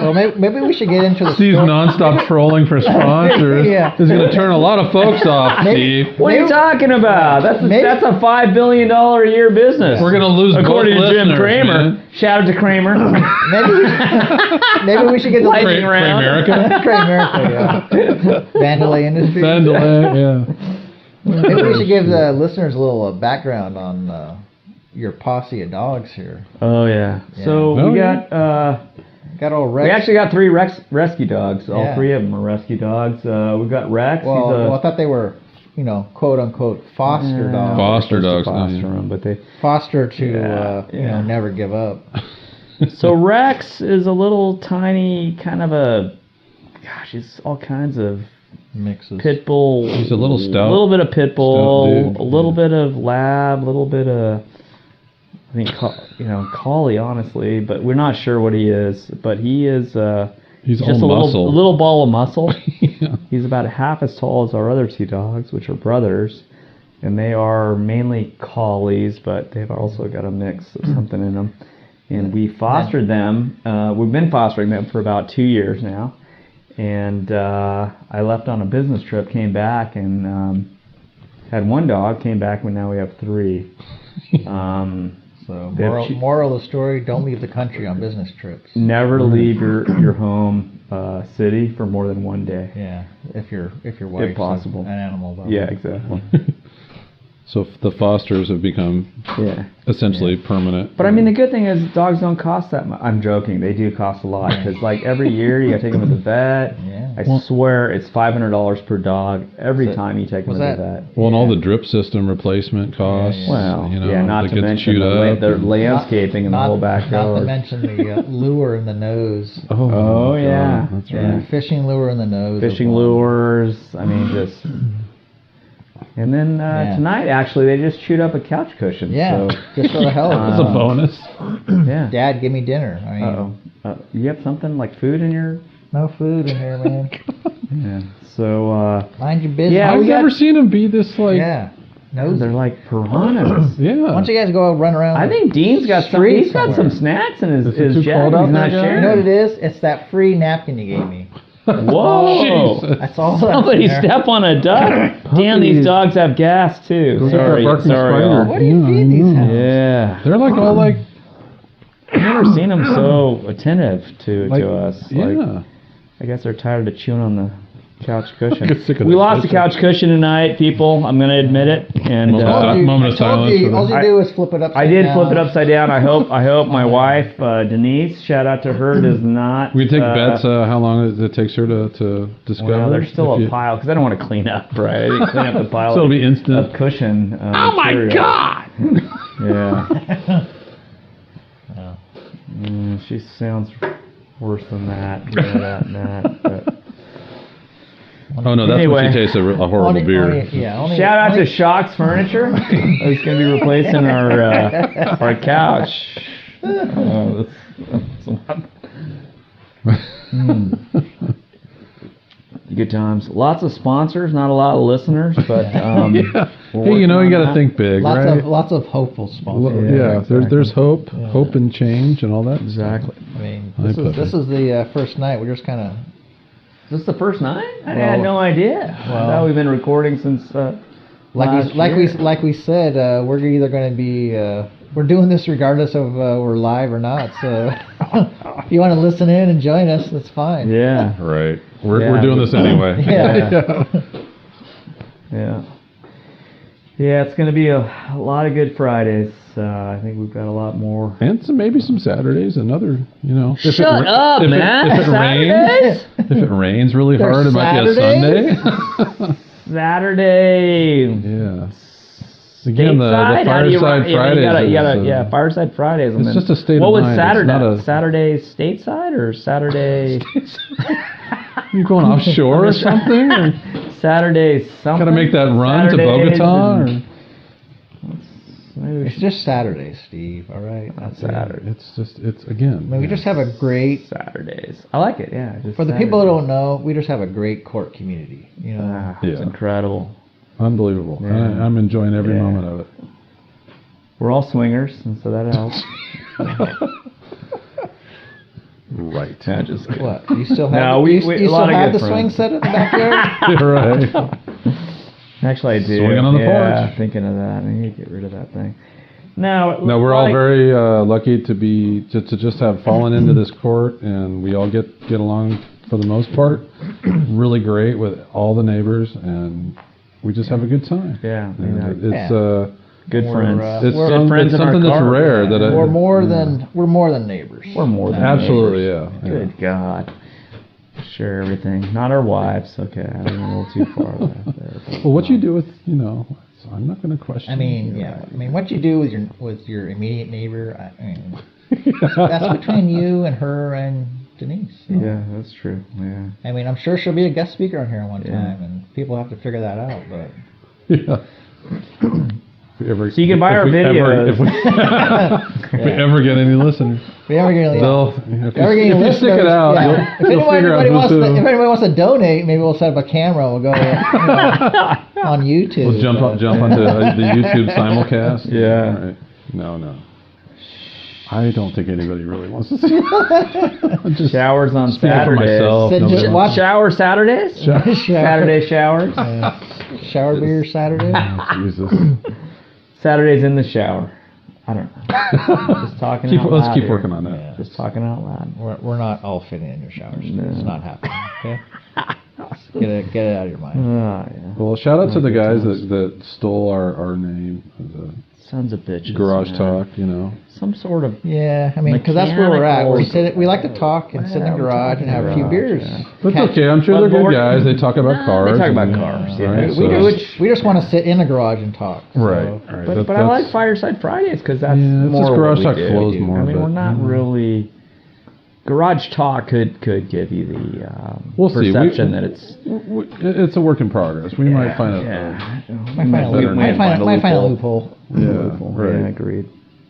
Well, maybe we should get into the Steve's story. nonstop trolling for sponsors. Yeah. Is going to turn a lot of folks off, Maybe- Steve. What are you talking about? That's a $5 billion a year business. We're going to lose According both to Jim listeners, Kramer. man. Shout out to Kramer. Maybe we should get the Lightning round. America? America, yeah. Vandalay Industries. Vandalay, yeah. Maybe we should give the listeners a little background on your posse of dogs here. Oh yeah. Yeah. So Oh, we yeah. Got all Rex. we actually got 3 rescue dogs. All Yeah. 3 of them are rescue dogs. We've got Rex. Well, I thought they were, quote unquote, foster dogs. Foster dogs, Foster yeah. them, but they. Foster to, Yeah. never give up. So Rex is a little tiny, kind of he's all kinds of Mixes. pit bull. He's a little stout. A little bit of pit Stout bull, dude. a little bit of lab, a little bit of, I think, collie, honestly, but we're not sure what he is. But he is He's just all a muscle. little ball of muscle. Yeah. He's about half as tall as our other 2 dogs, which are brothers, and they are mainly collies, but they've also got a mix of something in them. And we fostered them. We've been fostering them for about 2 years now. And I left on a business trip, came back, and had 1 dog, came back, and now we have 3. So They have moral of the story: don't leave the country on business trips. Never leave your home city for more than 1 day. Yeah, if your wife's possible. an animal lover. Yeah, exactly. So the fosters have become Yeah. essentially permanent. But I mean, the good thing is dogs don't cost that much. I'm joking. They do cost a lot because, like, every year you got to take them to the vet. Yeah. I swear it's $500 per dog every Was it- time you take them was to the that- vet. Well, and all the drip system replacement costs. Yeah. Well, you not that to gets mention chewed up the and- landscaping in the whole Not to backyard. mention the lure in the nose. Oh, my yeah. God, that's Yeah, right. fishing lure in the nose. is Fishing one. lures. I mean, just. And then tonight, actually, they just chewed up a couch cushion. Yeah, So, just for the hell of That's it. a bonus. yeah. Dad, give me dinner. I mean, Uh-oh. You have something like food in your. no food in here, man. Yeah. So, Mind your business. Yeah, I've we got- never seen him be this like. Yeah. Nose. they're like piranhas. Why Yeah. don't you guys go run around? I think Dean's got some. Street He's got some somewhere. snacks in Is it his too jacket. cold out He's not there, guys? sharing. You know what it is? It's that free napkin you gave me. Whoa! Jesus. That's all. Somebody step on a duck. Damn, these dogs have gas too. Look at that Sorry, barking sorry. spider. y'all. What do you feed these hounds? Yeah, They're like all like I've never seen them so attentive to us. Yeah. Like, I guess they're tired of chewing on the couch cushion. Get sick of We that lost the cushion. couch cushion tonight, people. I'm gonna admit it. And Moment of silence for All them. you do is flip it upside I did down. flip it upside down. I hope my wife Denise, shout out to her, does not. We can take bets how long it takes her to discover. Well, there's still if a you- pile because I don't want to clean up, right? I didn't clean up the pile So it'll be instant. of cushion. Oh my material. God! Yeah. Yeah. She sounds worse than that. You know that and that. But. Oh no, that's Anyway. when she tastes a horrible beer. Shout out to Shock's Furniture. It's going to be replacing our couch. Good times. Lots of sponsors, not a lot of listeners, but Yeah. we're Hey, you know, working you on got to that. think big, right? Lots of hopeful sponsors. Yeah, exactly. there's hope, hope and change and all that. Exactly. I mean, Hi, Puppy. this is the first night. We're just kind of Is this the first night? I Well- had no idea. I well- thought we've been recording since last year. like we said, we're either going to be we're doing this regardless of we're live or not. So if you want to listen in and join us, that's fine. Yeah. Right. We're Yeah. doing this anyway. Yeah. Yeah. Yeah, it's going to be a lot of Good Fridays. I think we've got a lot more. And maybe some Saturdays, another, you know. If Shut up, if man. If it rains, Saturdays? if it rains really There's hard, it might be a Saturdays? Sunday. Saturday. Yeah. Again, the Stateside? How do you Fireside run- Fridays. You gotta, is, yeah, Fireside Fridays. it's just a state what of was mind. It's Saturday? not a- Saturday stateside or Saturday? You going offshore or something? Or Saturday something? gotta make that run to Saturdays Bogota? and- Maybe we It's should- just Saturdays, Steve. All right. That's it. Saturday. It's again. I mean, we just have a great. Saturdays. I like it. Yeah. Just For the people that Saturday. don't know, we just have a great court community. You know. Ah, it's Yeah. incredible. Unbelievable. Yeah. I'm enjoying every Yeah. moment of it. We're all swingers, and so that helps. Right. Yeah, just kidding. What? You still have? No, the, we- you, we- you a still lot of have good the swing friends. set in the backyard? You're right. Actually, I do. Swinging on the yeah, porch. thinking of that. I need to get rid of that thing. No, No, we're all like- very lucky to be to just have fallen into this court, and we all get along for the most part. Really great with all the neighbors, and we just have a good time. Yeah, I mean, And that- it's good We're, friends. it's, We're some- friends it's in our something that's car. rare that I, We're more than neighbors. We're more than absolutely neighbors. yeah. Good God. Share everything. Not our wives. Okay, I went a little too far there. But, Well, what you do with so I'm not going to question. I mean, you. yeah. I mean, what you do with your immediate neighbor, I mean, that's between you and her and Denise. So. Yeah, that's true. Yeah. I mean, I'm sure she'll be a guest speaker on here one Yeah. time, and people have to figure that out. But Yeah. If we ever, So you can buy if our we ever- videos. If we ever get any listeners, if we ever get any, they'll, if if ever get you, any if you stick listeners, it out, yeah. you'll figure out who's if who. anybody wants to donate, maybe we'll set up a camera. We'll go on YouTube. We'll jump onto the YouTube simulcast. Yeah. All right. No. I don't think anybody really wants to see it. Just Showers on speaking for Saturdays. myself. Sit- nobody just wants- watch- Shower Saturdays? Saturday showers? Shower beer Saturday. Oh, Jesus. Saturdays in the shower. I don't know. Just talking out Let's loud keep here. working on that. Yeah. Just talking out loud. We're not all fitting in your showers. No. It's not happening. Okay. Get it out of your mind. Oh, yeah. Well, shout out to the Good guys times. that stole our name, the Sons of bitches. Garage man. Talk, Some sort of. Yeah, I mean, because that's where we're at. We like to talk and sit in the Yeah, we garage talk and in have the a few garage, beers. yeah. But Catch- it's okay, I'm sure they're good Lord. guys. They talk about cars. They talk about and- cars. Yeah. right, We just want to sit in the garage and talk. so- Right. But I like Fireside Fridays because that's Yeah, it's more just what Garage we Talk do. flows more, I mean, but- we're not really. Garage Talk could give you the We'll see. perception that it's. It's a work in progress. We might find a Might find a loophole. Yeah, Right. right. Yeah, agreed.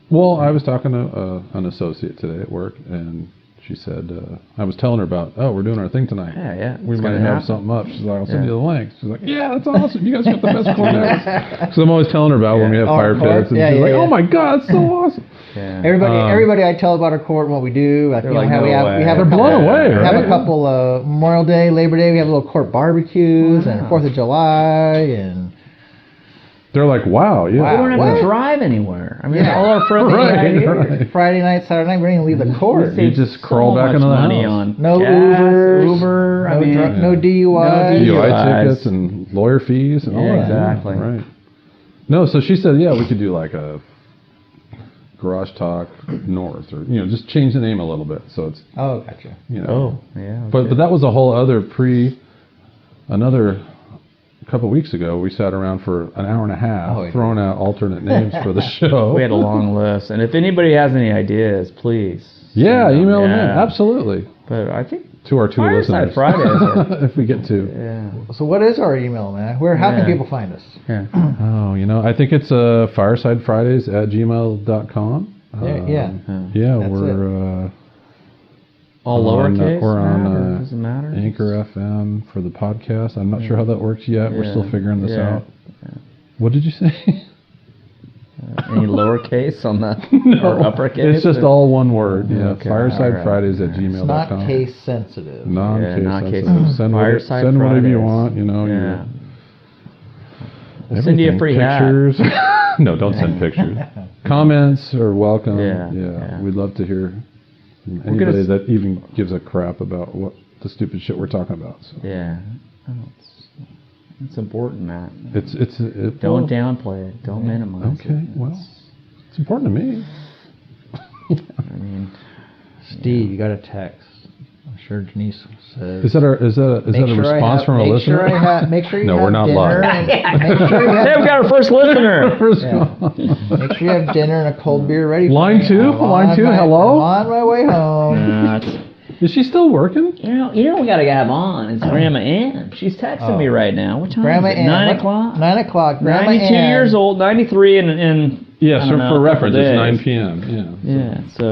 Well, I was talking to an associate today at work, and she said, I was telling her about, we're doing our thing tonight. Yeah. We it's might gonna have happen. something up. She's like, I'll send Yeah. you the link. She's like, yeah, that's awesome. You guys got the best corn ever. Because I'm always telling her about when we have Oh, fire corn? pits, and Yeah, she's yeah, like, yeah. oh my God, it's so awesome. Yeah. Everybody I tell about our court and what we do, like, They're you know, like, how no we have way. a They're couple, blown away, we have right? a couple Memorial Day, Labor Day, we have little court barbecues and 4th of July and They're like, wow, yeah. Wow. We don't have Wow. to drive anywhere. I mean, Yeah. all our friends Right. Friday night, Saturday night, we didn't leave the court. You just crawl back into the money house. on No gas, Ubers, Uber. no, I mean, no DUI. No DUI DUIs. tickets and lawyer fees and all Yeah, that. exactly. Right. No, so she said, yeah, we could do like a Garage Talk North, or just change the name a little bit, so it's Oh, gotcha. Oh, yeah. But that was a whole other another couple of weeks ago. We sat around for an hour and a half Oh, yeah. throwing out alternate names for the show. We had a long list, and if anybody has any ideas, please. Yeah, send them. email them in. Yeah. Absolutely. But I think To our 2 Fireside listeners. Fridays if we get to. yeah. So what is our email, man? How can Yeah. people find us? Yeah. Oh, I think it's firesidefridays@gmail.com. Yeah. Yeah, That's we're All on, lowercase. we're on, does it matter? Anchor FM for the podcast. I'm not sure how that works yet. We're still Yeah. figuring this Yeah. out. What did you say? Any lowercase on the or uppercase? It's just all one word. Yeah, Okay, firesidefridays alright. It's not @gmail.com. case sensitive. Non-case not case sensitive. Send Fireside whatever you Fridays. want. Yeah. We'll send you a free hat. pictures. No, don't send pictures. Comments are welcome. Yeah, Yeah, yeah. we'd love to hear from gonna anybody s- that even gives a crap about what the stupid shit we're talking about. So Yeah. Oh, it's important, Matt. it's Don't downplay it. Don't minimize it. Okay, well, it's important to me. I mean, Steve, you got a text. I'm sure Denise says. Is that a response from a listener? Make sure you No, have we're not dinner. live. And make sure you hey, we have, got our first listener. make sure you have dinner and a cold beer ready. for Line me. two? I'm Line on two, my- hello? I'm on my way home. Is she still working? You know we gotta have on. It's Grandma Ann. She's texting me right now. What time Grandma is it? Ann. 9 what- o'clock. 9 o'clock. Grandma 92 Ann. years old. 93 and Yes, I don't know, for a reference, couple it's 9 days. p.m. Yeah. Yeah. So,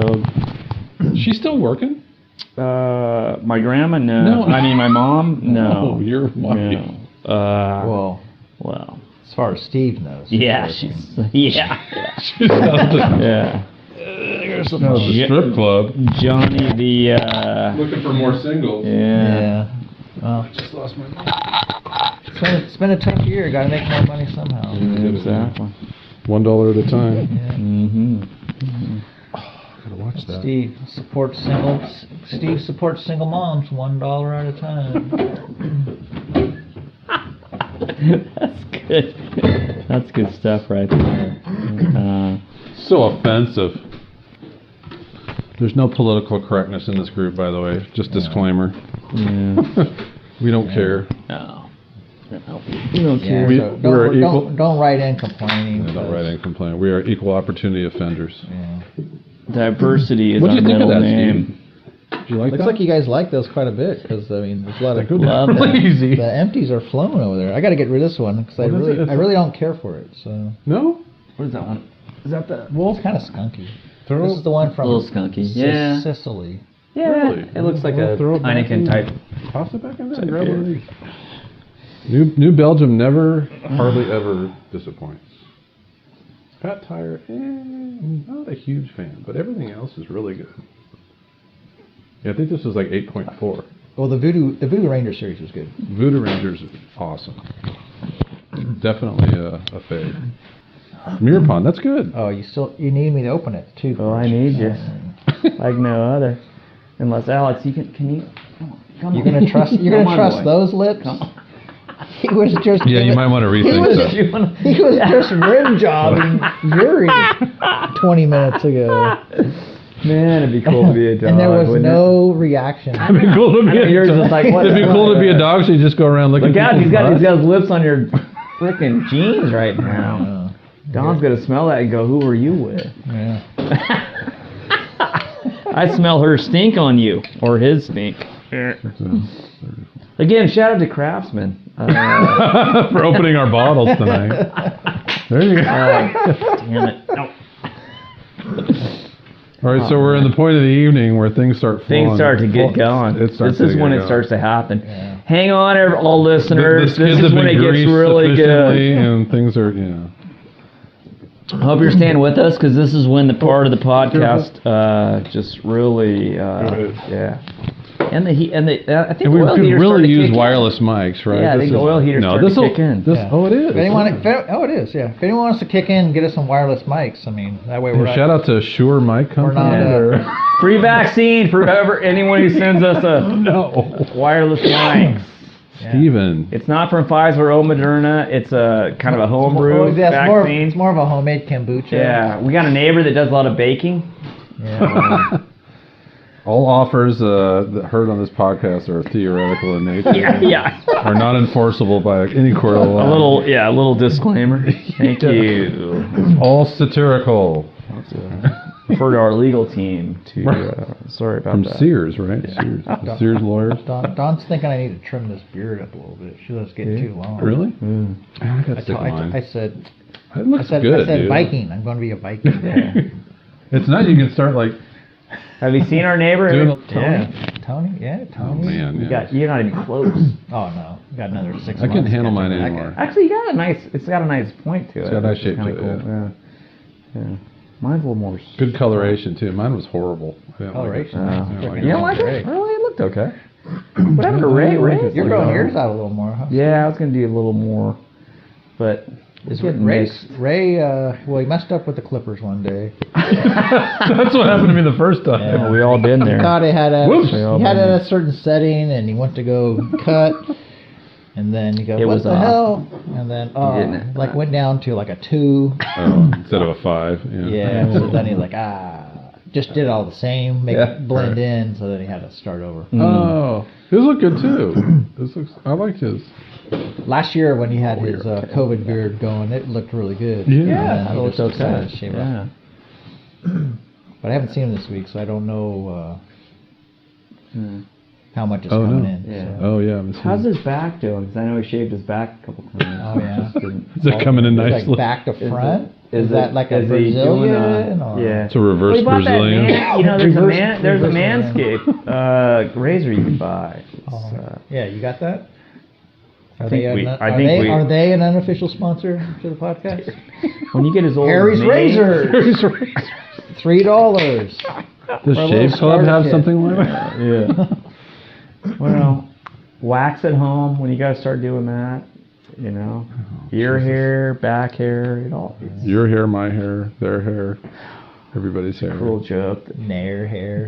She's still working? my grandma, no. No. I mean, my mom, no. Oh, your wife. No. Well, Well. as far as Steve knows. Yeah, she's. Yeah. She's at the, Yeah. the strip club. Johnny the. Looking for more singles. Yeah. Yeah. Well, Just lost my mind. it's been a tough year. Got to make more money somehow. Exactly. $1 at a time. Yeah. Mm-hmm. Gotta watch that. Steve supports single moms $1 at a time. That's good. That's good stuff right there. So offensive. There's no political correctness in this group, by the way. Just disclaimer. Yeah. We don't care. No. We don't Yeah, care. We- so we're equal. don't write in complaining. Yeah, don't write in complaint. We are equal opportunity offenders. Yeah. Diversity is What'd our you think of middle that, name. Steve? Did you like Looks that? like you guys like those quite a bit because I mean there's a lot of Good. Love it. Lazy. the empties are flowing over there. I got to get rid of this one because I What is it? really I really don't care for it. So No? What is that one? Is that the it's kind of skunky. Throw This is the one from little skunky? Yeah. Sicily. Yeah. Really? It looks like Well, a throw it back Heineken in. type. Toss it back in there. Type and grab one of beer. these. New Belgium never, hardly ever disappoints. Pat Tire, not a huge fan, but everything else is really good. Yeah, I think this was like 8.4. Well, the Voodoo Ranger series was good. Voodoo Rangers is awesome. Definitely a fave. Mirror Pond, that's good. Oh, you need me to open it too. Oh, I need you. Like no other. Unless Alex, can you? Come on. You're gonna trust those lips? Come on. He was just Yeah, you might want to he rethink was, that. he was just rim jobbing Yuri 20 minutes ago, Man, it'd be cool to be a dog. and there was wouldn't no reaction. It'd be cool to be a Yours dog. is like, what It'd be the cool fuck? to be a dog, so you just go around looking. Look out! He's got people's butts. his lips on your freaking jeans right now. Don's gonna smell that and go, "Who are you with?" Yeah. I smell her stink on you, or his stink. Again, shout out to Craftsman. For opening our bottles tonight. There you go. Damn it! No. All right, so we're in the point of the evening where things start flowing. Things start to get going. This is when it starts to happen. Yeah. Hang on, all The listeners. skids This have is when been it gets greased really sufficiently good. and things are, I hope you're staying with us because this is when the part of the podcast just really, yeah. And the heat, and I think we oil could heaters really use kick wireless mics, right? Yeah, I think the oil heaters starting to kick in. Oh, it is. If anyone, it is. Yeah. If anyone wants to kick in, get us some wireless mics. I mean, that way we're not. Shout out to Shure Mic Company. Free vaccine for anyone who sends us a wireless mics. Steven. It's not from Pfizer or Moderna. It's a kind of a homebrew vaccine. It's more of a homemade kombucha. Yeah, we got a neighbor that does a lot of baking. Yeah. All offers that heard on this podcast are theoretical in nature. Yeah. Are not enforceable by any court of law. A little disclaimer. Thank you. All satirical. Refer to our legal team to. Sorry about From that. Sears, right? Yeah. Sears lawyers. Don's thinking I need to trim this beard up a little bit. She was getting too long. Really? I got sick line. I said. It looks good, I said dude. Viking. I'm going to be a Viking. It's not. You can start like. Have you seen our neighbor? Tony. Yeah, Tony. Oh man, You're not even close. Oh no, you got another 6 months. I couldn't handle mine anymore. Actually, it's got a nice point to it. It's got a nice shape to it. Cool. Yeah. Mine's a little more. Good coloration too. Mine was horrible. Coloration. You don't like it? Really? It looked okay. What happened to Ray? You're growing yours out a little more, huh? Yeah, I was gonna do a little more, but it's getting mixed. Ray, well, he messed up with the clippers one day. That's what happened to me the first time. Yeah, we all been there. He thought he had it at a certain setting, and he went to go cut, and then you go, what the hell? And then went down to like a 2. Instead of a 5. Yeah. So then he's like, just did all the same, make it blend in. So then he had to start over. Oh, his look good too. I like his. Last year when he had his COVID beard going, it looked really good. Yeah, it looked okay. Yeah. But I haven't seen him this week, so I don't know how much is coming in. Yeah. So. Oh yeah. How's his back doing? Because I know he shaved his back a couple times. Oh yeah. Is it coming in nicely? Like back to front? Is that like a is Brazilian? Yeah. It's a reverse Brazilian. There's a Manscaped razor you can buy. Yeah, you got that? Are they an unofficial sponsor to the podcast? When you get as old Harry's as me, Razors, $3. Does Shave Club have something like that? Yeah. Well, wax at home when you got to start doing that. Ear hair, back hair, it all. Your hair, my hair, their hair, everybody's hair. Cruel joke. Nair hair.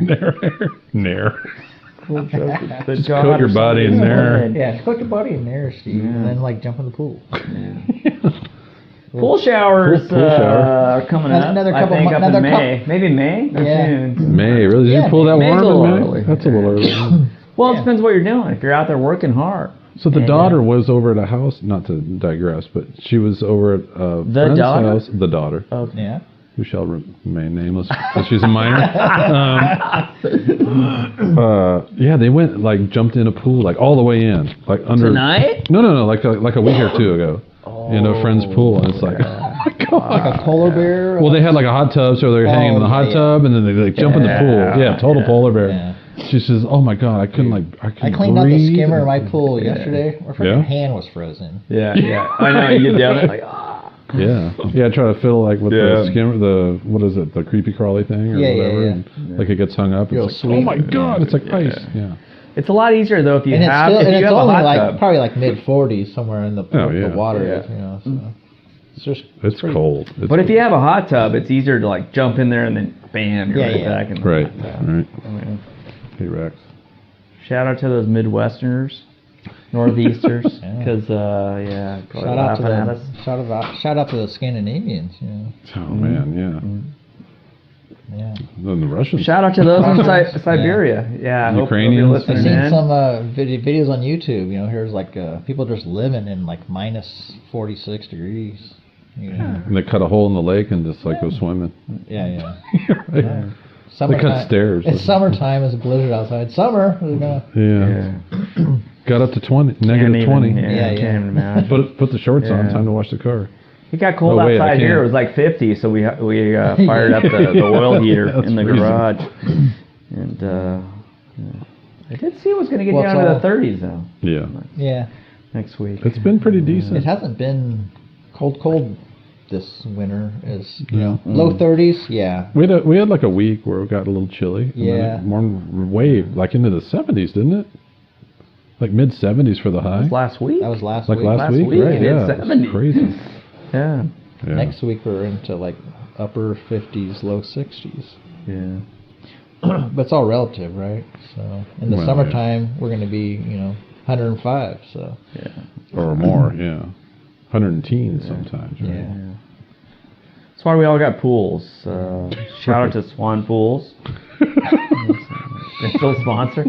Nair. Cool joke. Just coat your body in Nair. Yeah, coat your body in Nair, Steve, and then jump in the pool. Pool showers are coming up. Another I couple think up in another May. Maybe May or June. May, really? Did you pull that May's warm in May? early. That's a little early. Well, it depends what you're doing. If you're out there working hard. So the daughter was over at a house, not to digress, but she was over at a friend's house. The daughter. Yeah. Who shall remain nameless because she's a minor. Yeah, they went jumped in a pool all the way in, under. Tonight? No, like a week or two ago, in a friend's pool, and it's like, oh my god, like a polar bear. Well, they had a hot tub, so they're hanging in the hot tub, and then they jump in the pool. Yeah, total polar bear. Yeah. She says, "Oh my god, I couldn't I cleaned out the skimmer in my pool yesterday. My freaking hand was frozen. Yeah. I know. You get down there Yeah, try to fiddle with the skimmer, what is it, the creepy crawly thing or whatever, and it gets hung up. It's oh my god, it's like ice. Yeah. It's a lot easier though if you have it's a only hot tub. Probably mid 40s somewhere in the water. Yeah. So it's cold. But if you have a hot tub, it's easier to jump in there and then bam, you're right back in. Right. Hey Rex. Shout out to those Midwesterners. Northeasters, because shout out to the Scandinavians. Oh man, yeah. Then the Russians. Shout out to those in Siberia. Yeah, Ukrainians. I've seen some videos on YouTube. Here's people just living in minus 46 degrees. And they cut a hole in the lake and just go swimming. Yeah. They cut stairs. It's summertime. It's a blizzard outside. Summer. Got up to negative 20. Can't even imagine. Put the shorts on. Time to wash the car. It got cold outside here. It was 50, so we fired up the oil heater in the garage. And I did see it was going to get down to the 30s though. Yeah. Next week. It's been pretty decent. It hasn't been cold this winter is, low 30s. Yeah. We had like a week where it got a little chilly. Yeah. And then more wave, like into the 70s, didn't it? Like mid 70s for the high. Last week? That was last Like week. last week, right? Yeah, mid-70s. it's crazy. Yeah. Yeah. Next week we're into like upper 50s, low 60s. Yeah. But it's all relative, right? So in the Well, summertime we're going to be, 105. So Yeah. Or more, yeah. 110 sometimes, right? yeah. That's why we all got pools. Shout out to Swan Pools. They still a sponsor.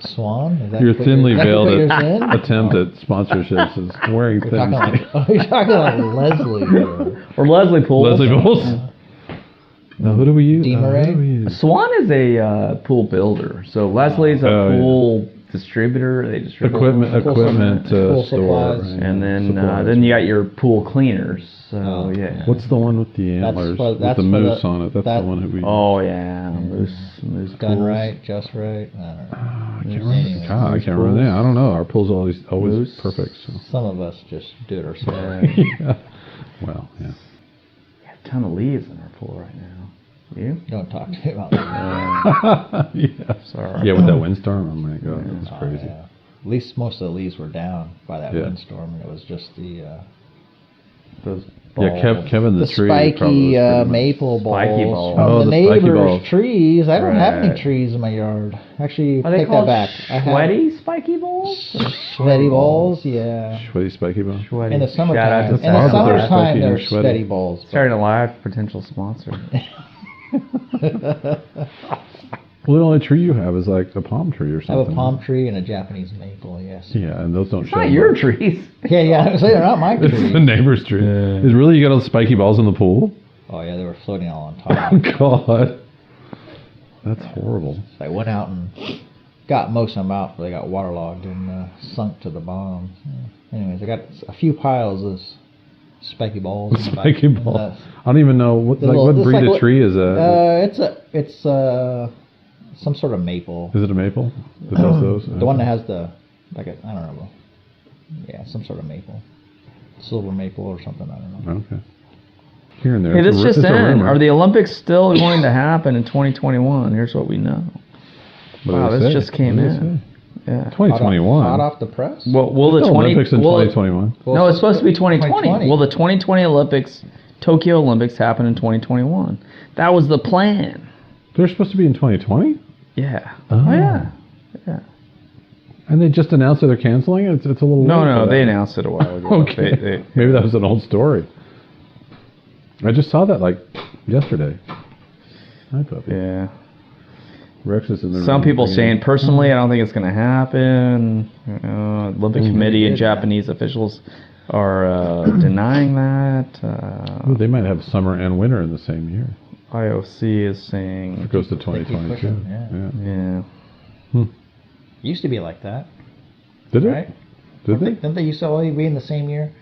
Swan? Is that Your what thinly is that what veiled you're saying? attempt at sponsorships is wearing You're thin. talking like Leslie. Or Leslie Pools. Leslie Bowles. Now, who do we use? DeMarais? Who do we use? Swan is a pool builder. So Leslie's a pool distributor. They distribute Equipment Pool store. supplies. And then Supplies. then you got your pool cleaners. So Oh, yeah. What's the one with the antlers for- with that's the for moose the- on it? That's the that- one who we. Oh yeah, moose Done pools. right, just right. I don't know. I can't remember. Anyway. God, I can't remember. I don't know. Our pool's always Moose. perfect. So. Some of us just do it ourselves. Yeah. Well, yeah. We have a ton of leaves in our pool right now. You? Don't talk to me about that. Yeah. Sorry. Yeah, with that windstorm. Oh my God, that was Oh, crazy. yeah. At least most of the leaves were down by that Yeah. windstorm. It was just the Those Yeah, balls. Kevin the, the tree. probably spiky was pretty much- maple balls Spiky balls. from Oh, the the spiky neighbor's balls. trees. I don't have any Right. trees in my yard. Actually, Are they take that called back. I have sweaty spiky balls? sweaty balls. Yeah. Sweaty spiky ball. Sweaty. In the Shout out summertime, to in the Sweaty. Sweaty. summertime, Spiky they're and sweaty. sweaty balls. but- Starting a live potential sponsor. Well, the only tree you have is like a palm tree or I something. have a palm tree and a Japanese maple. Yes. Yeah, and those don't It's show. not your trees. Yeah. So they're not my It's the tree. neighbor's tree. Is really you got all the spiky balls in the pool? Oh yeah, they were floating all on Oh top. God, that's horrible. So I went out and got most of them out, but they got waterlogged and sunk to the bottom. Yeah. Anyways, I got a few piles of spiky balls. in the back. Spiky ball. Uh, I don't even know what the like little- what it's breed like of what- tree is that? It's some sort of maple. Is it a maple that does those? The one that has the I don't know. Yeah, some sort of maple, silver maple or something. I don't know. Okay. Here and there. Hey, It's this a- just it's a in. rumor. Are the Olympics still going to happen in 2021? Here's what we know. What do Wow, they this say? just came What do they in. say? Yeah. 2021. Hot off the press. Well, will the There's no 20 Olympics in will- 2021. Well, No, it's supposed to be 2020. 2020. Will the 2020 Olympics, Tokyo Olympics, happen in 2021? That was the plan. They're supposed to be in 2020, Yeah. Oh. Yeah. Yeah. and they just announced that they're canceling it. It's a little. No, late no, for they that. announced it a while ago. Okay. They- Maybe that was an old story. I just saw that like yesterday. Hi, puppy. yeah. Rex is in the Some room people bringing- saying personally, I don't think it's going to happen. Olympic Committee and did that. Japanese officials are denying that. Ooh, they might have summer and winter in the same year. IOC is saying, It goes to They keep 2022. pushing, yeah. yeah. It used to be like that, Did it? right? Did they? Didn't they used to all be in the same year,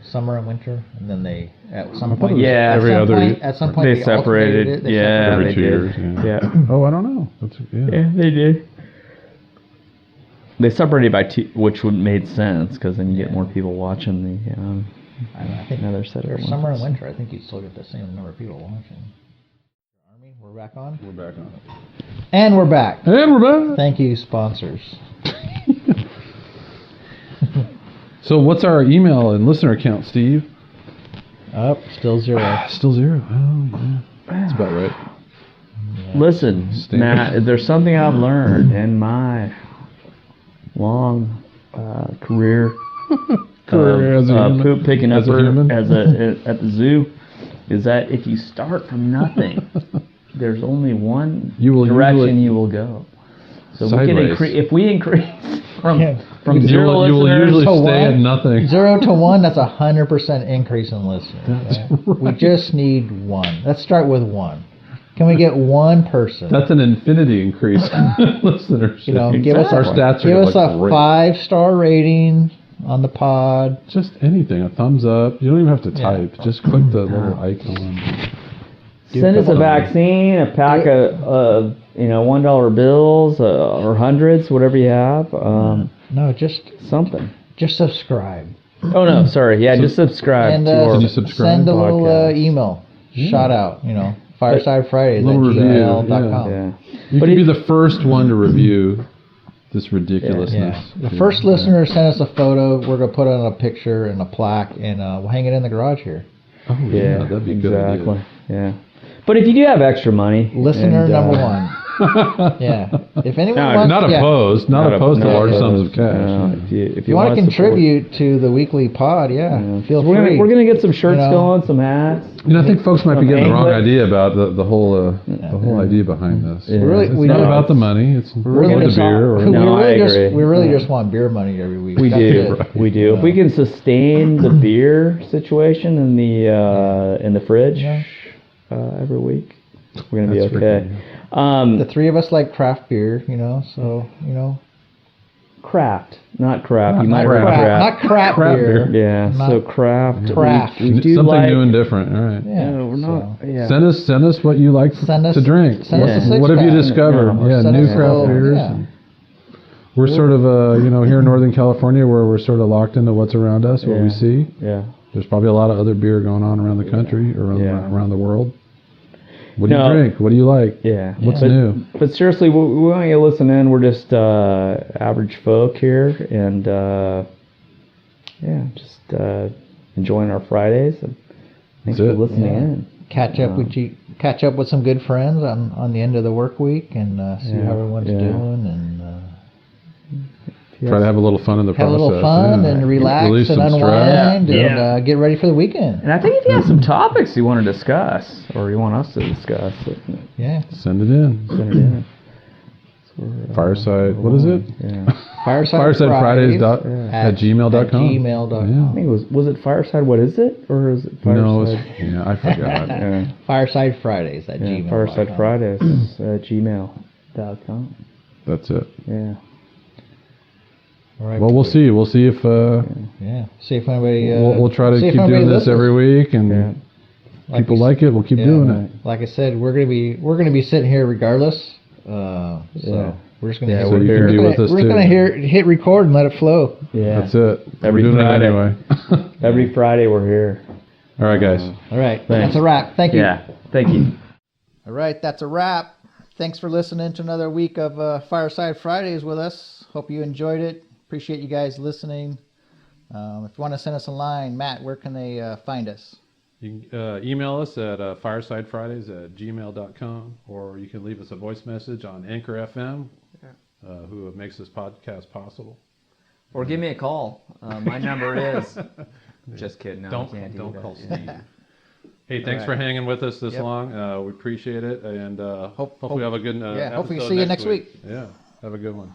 summer and winter, and then they at some thought point it was Yeah. every other year. at some point They they separated. alternated it. They Yeah, separated Every they 2 did. years. Yeah. Oh, I don't know. That's yeah. Yeah, they did. They separated by which would made sense because then you get more people watching the I think another set of for summer and Olympics. winter, I think you'd still get the same number of people watching. Army, we're back on. We're back on it. And we're back. And we're back. Thank you, sponsors. So, what's our email and listener count, Steve? Up, still zero. Still 0. Oh, yeah. That's about right. Listen, Stand- Matt, there's something I've learned in my long career Career as a human. poop picking As a up human. at the zoo is that if you start from nothing, there's only one You will direction usually- you will go. So we can Sideways. if we increase from Yeah. from You zero will listeners usually to stay at one. nothing. 0 to 1, that's 100% increase in listeners. Okay? We just need one. Let's start with one. Can we get one person? That's an infinity increase in listeners. You know, give us our a, stats give are us like a great. 5-star rating on the pod. Just anything, a thumbs up. You don't even have to Yeah. type. Just click the little icon. Send us a couple- vaccine, a pack of $1 bills or hundreds, whatever you have. No, just Something. subscribe. Oh no, sorry. Yeah, just subscribe And to our Can you subscribe? send a little podcast. email. Shout out, firesidefridays Little review, @gmail.com. Yeah. You But can be it- the first one to review this ridiculousness. Yeah. The first listener sent us a photo. We're going to put on a picture and a plaque, and we'll hang it in the garage here. Oh, Yeah, that'd be a good exactly. idea. Yeah. But if you do have extra money, Listener and, number one. Yeah. If anyone No, wants, Not opposed to large sums of cash. If you want to wanna support- contribute to the weekly pod, feel So free. we're gonna get some shirts You know. going, some hats. I think folks might be getting the wrong Anglers. idea about the whole idea behind this. Yeah. Really, It's we not don't- about the money. It's really or the just- beer. Or No, I agree. We really just want beer money every week. We That's do, it. we do. If we can sustain the beer situation in the fridge Yeah. every week, we're gonna be That's okay. The three of us like craft beer, so Craft, not crap. not, You not might read crap, crap. not crap beer. Yeah, Not so craft. craft. We do something like, new and different. All right. Yeah, Yeah, we're not. Yeah. Send us what you like Send us- to drink. send us a What have you six-pack. discovered? Yeah, Yeah, send new us a craft little- beers. yeah. We're sort of here in Northern California where we're sort of locked into what's around us, what we Yeah. see. Yeah. There's probably a lot of other beer going on around the country, around the world. What do you No. drink? What do you like? Yeah. What's But- new? But seriously, we want you to listen in. We're just average folk here, and just enjoying our Fridays. And thanks That's for it. listening Yeah. in. Catch up with some good friends on the end of the work week and see Yeah, how everyone's yeah. doing and Try to have a little fun in the have a process. little fun yeah. and relax Release and some stress. unwind and Yeah. get ready for the weekend. And I think if you have some topics you want to discuss, or you want us to discuss, Yeah. Send it in. send it in. So we're, Fireside. What is it? Yeah. Firesidefridays at gmail.com. gmail.com. I think was it Fireside? What is it, or is it No, Fireside? I forgot. Yeah. Fireside Fridays at Yeah, gmail.com. Fireside Fridays at gmail.com. That's it. Yeah. All right. Well, we'll see. We'll see if Yeah. See if anybody. we'll try to see if keep anybody doing this listens. every week, and Yeah. people we- like it. We'll keep Yeah. doing it. Like I said, we're gonna be sitting here regardless. Yeah. We're just gonna. Yeah, hit, So you here. can be with us we're too. gonna hit record and let it flow. Yeah. That's it. Every We're doing Friday. it anyway. Every Friday we're here. All right, guys. All right. Thanks. That's a wrap. Thank you. Yeah. Thank you. All right, that's a wrap. Thanks for listening to another week of Fireside Fridays with us. Hope you enjoyed it. Appreciate you guys listening. If you want to send us a line, Matt, where can they find us? You can email us at firesidefridays@gmail.com, or you can leave us a voice message on Anchor FM, who makes this podcast possible. Or give me a call. My number is. Just kidding. No, Don't I can't do that. call Steve. Hey, thanks All for right. hanging with us this Yep. long. We appreciate it, and hopefully we have a good hopefully episode see you next week. Yeah, have a good one.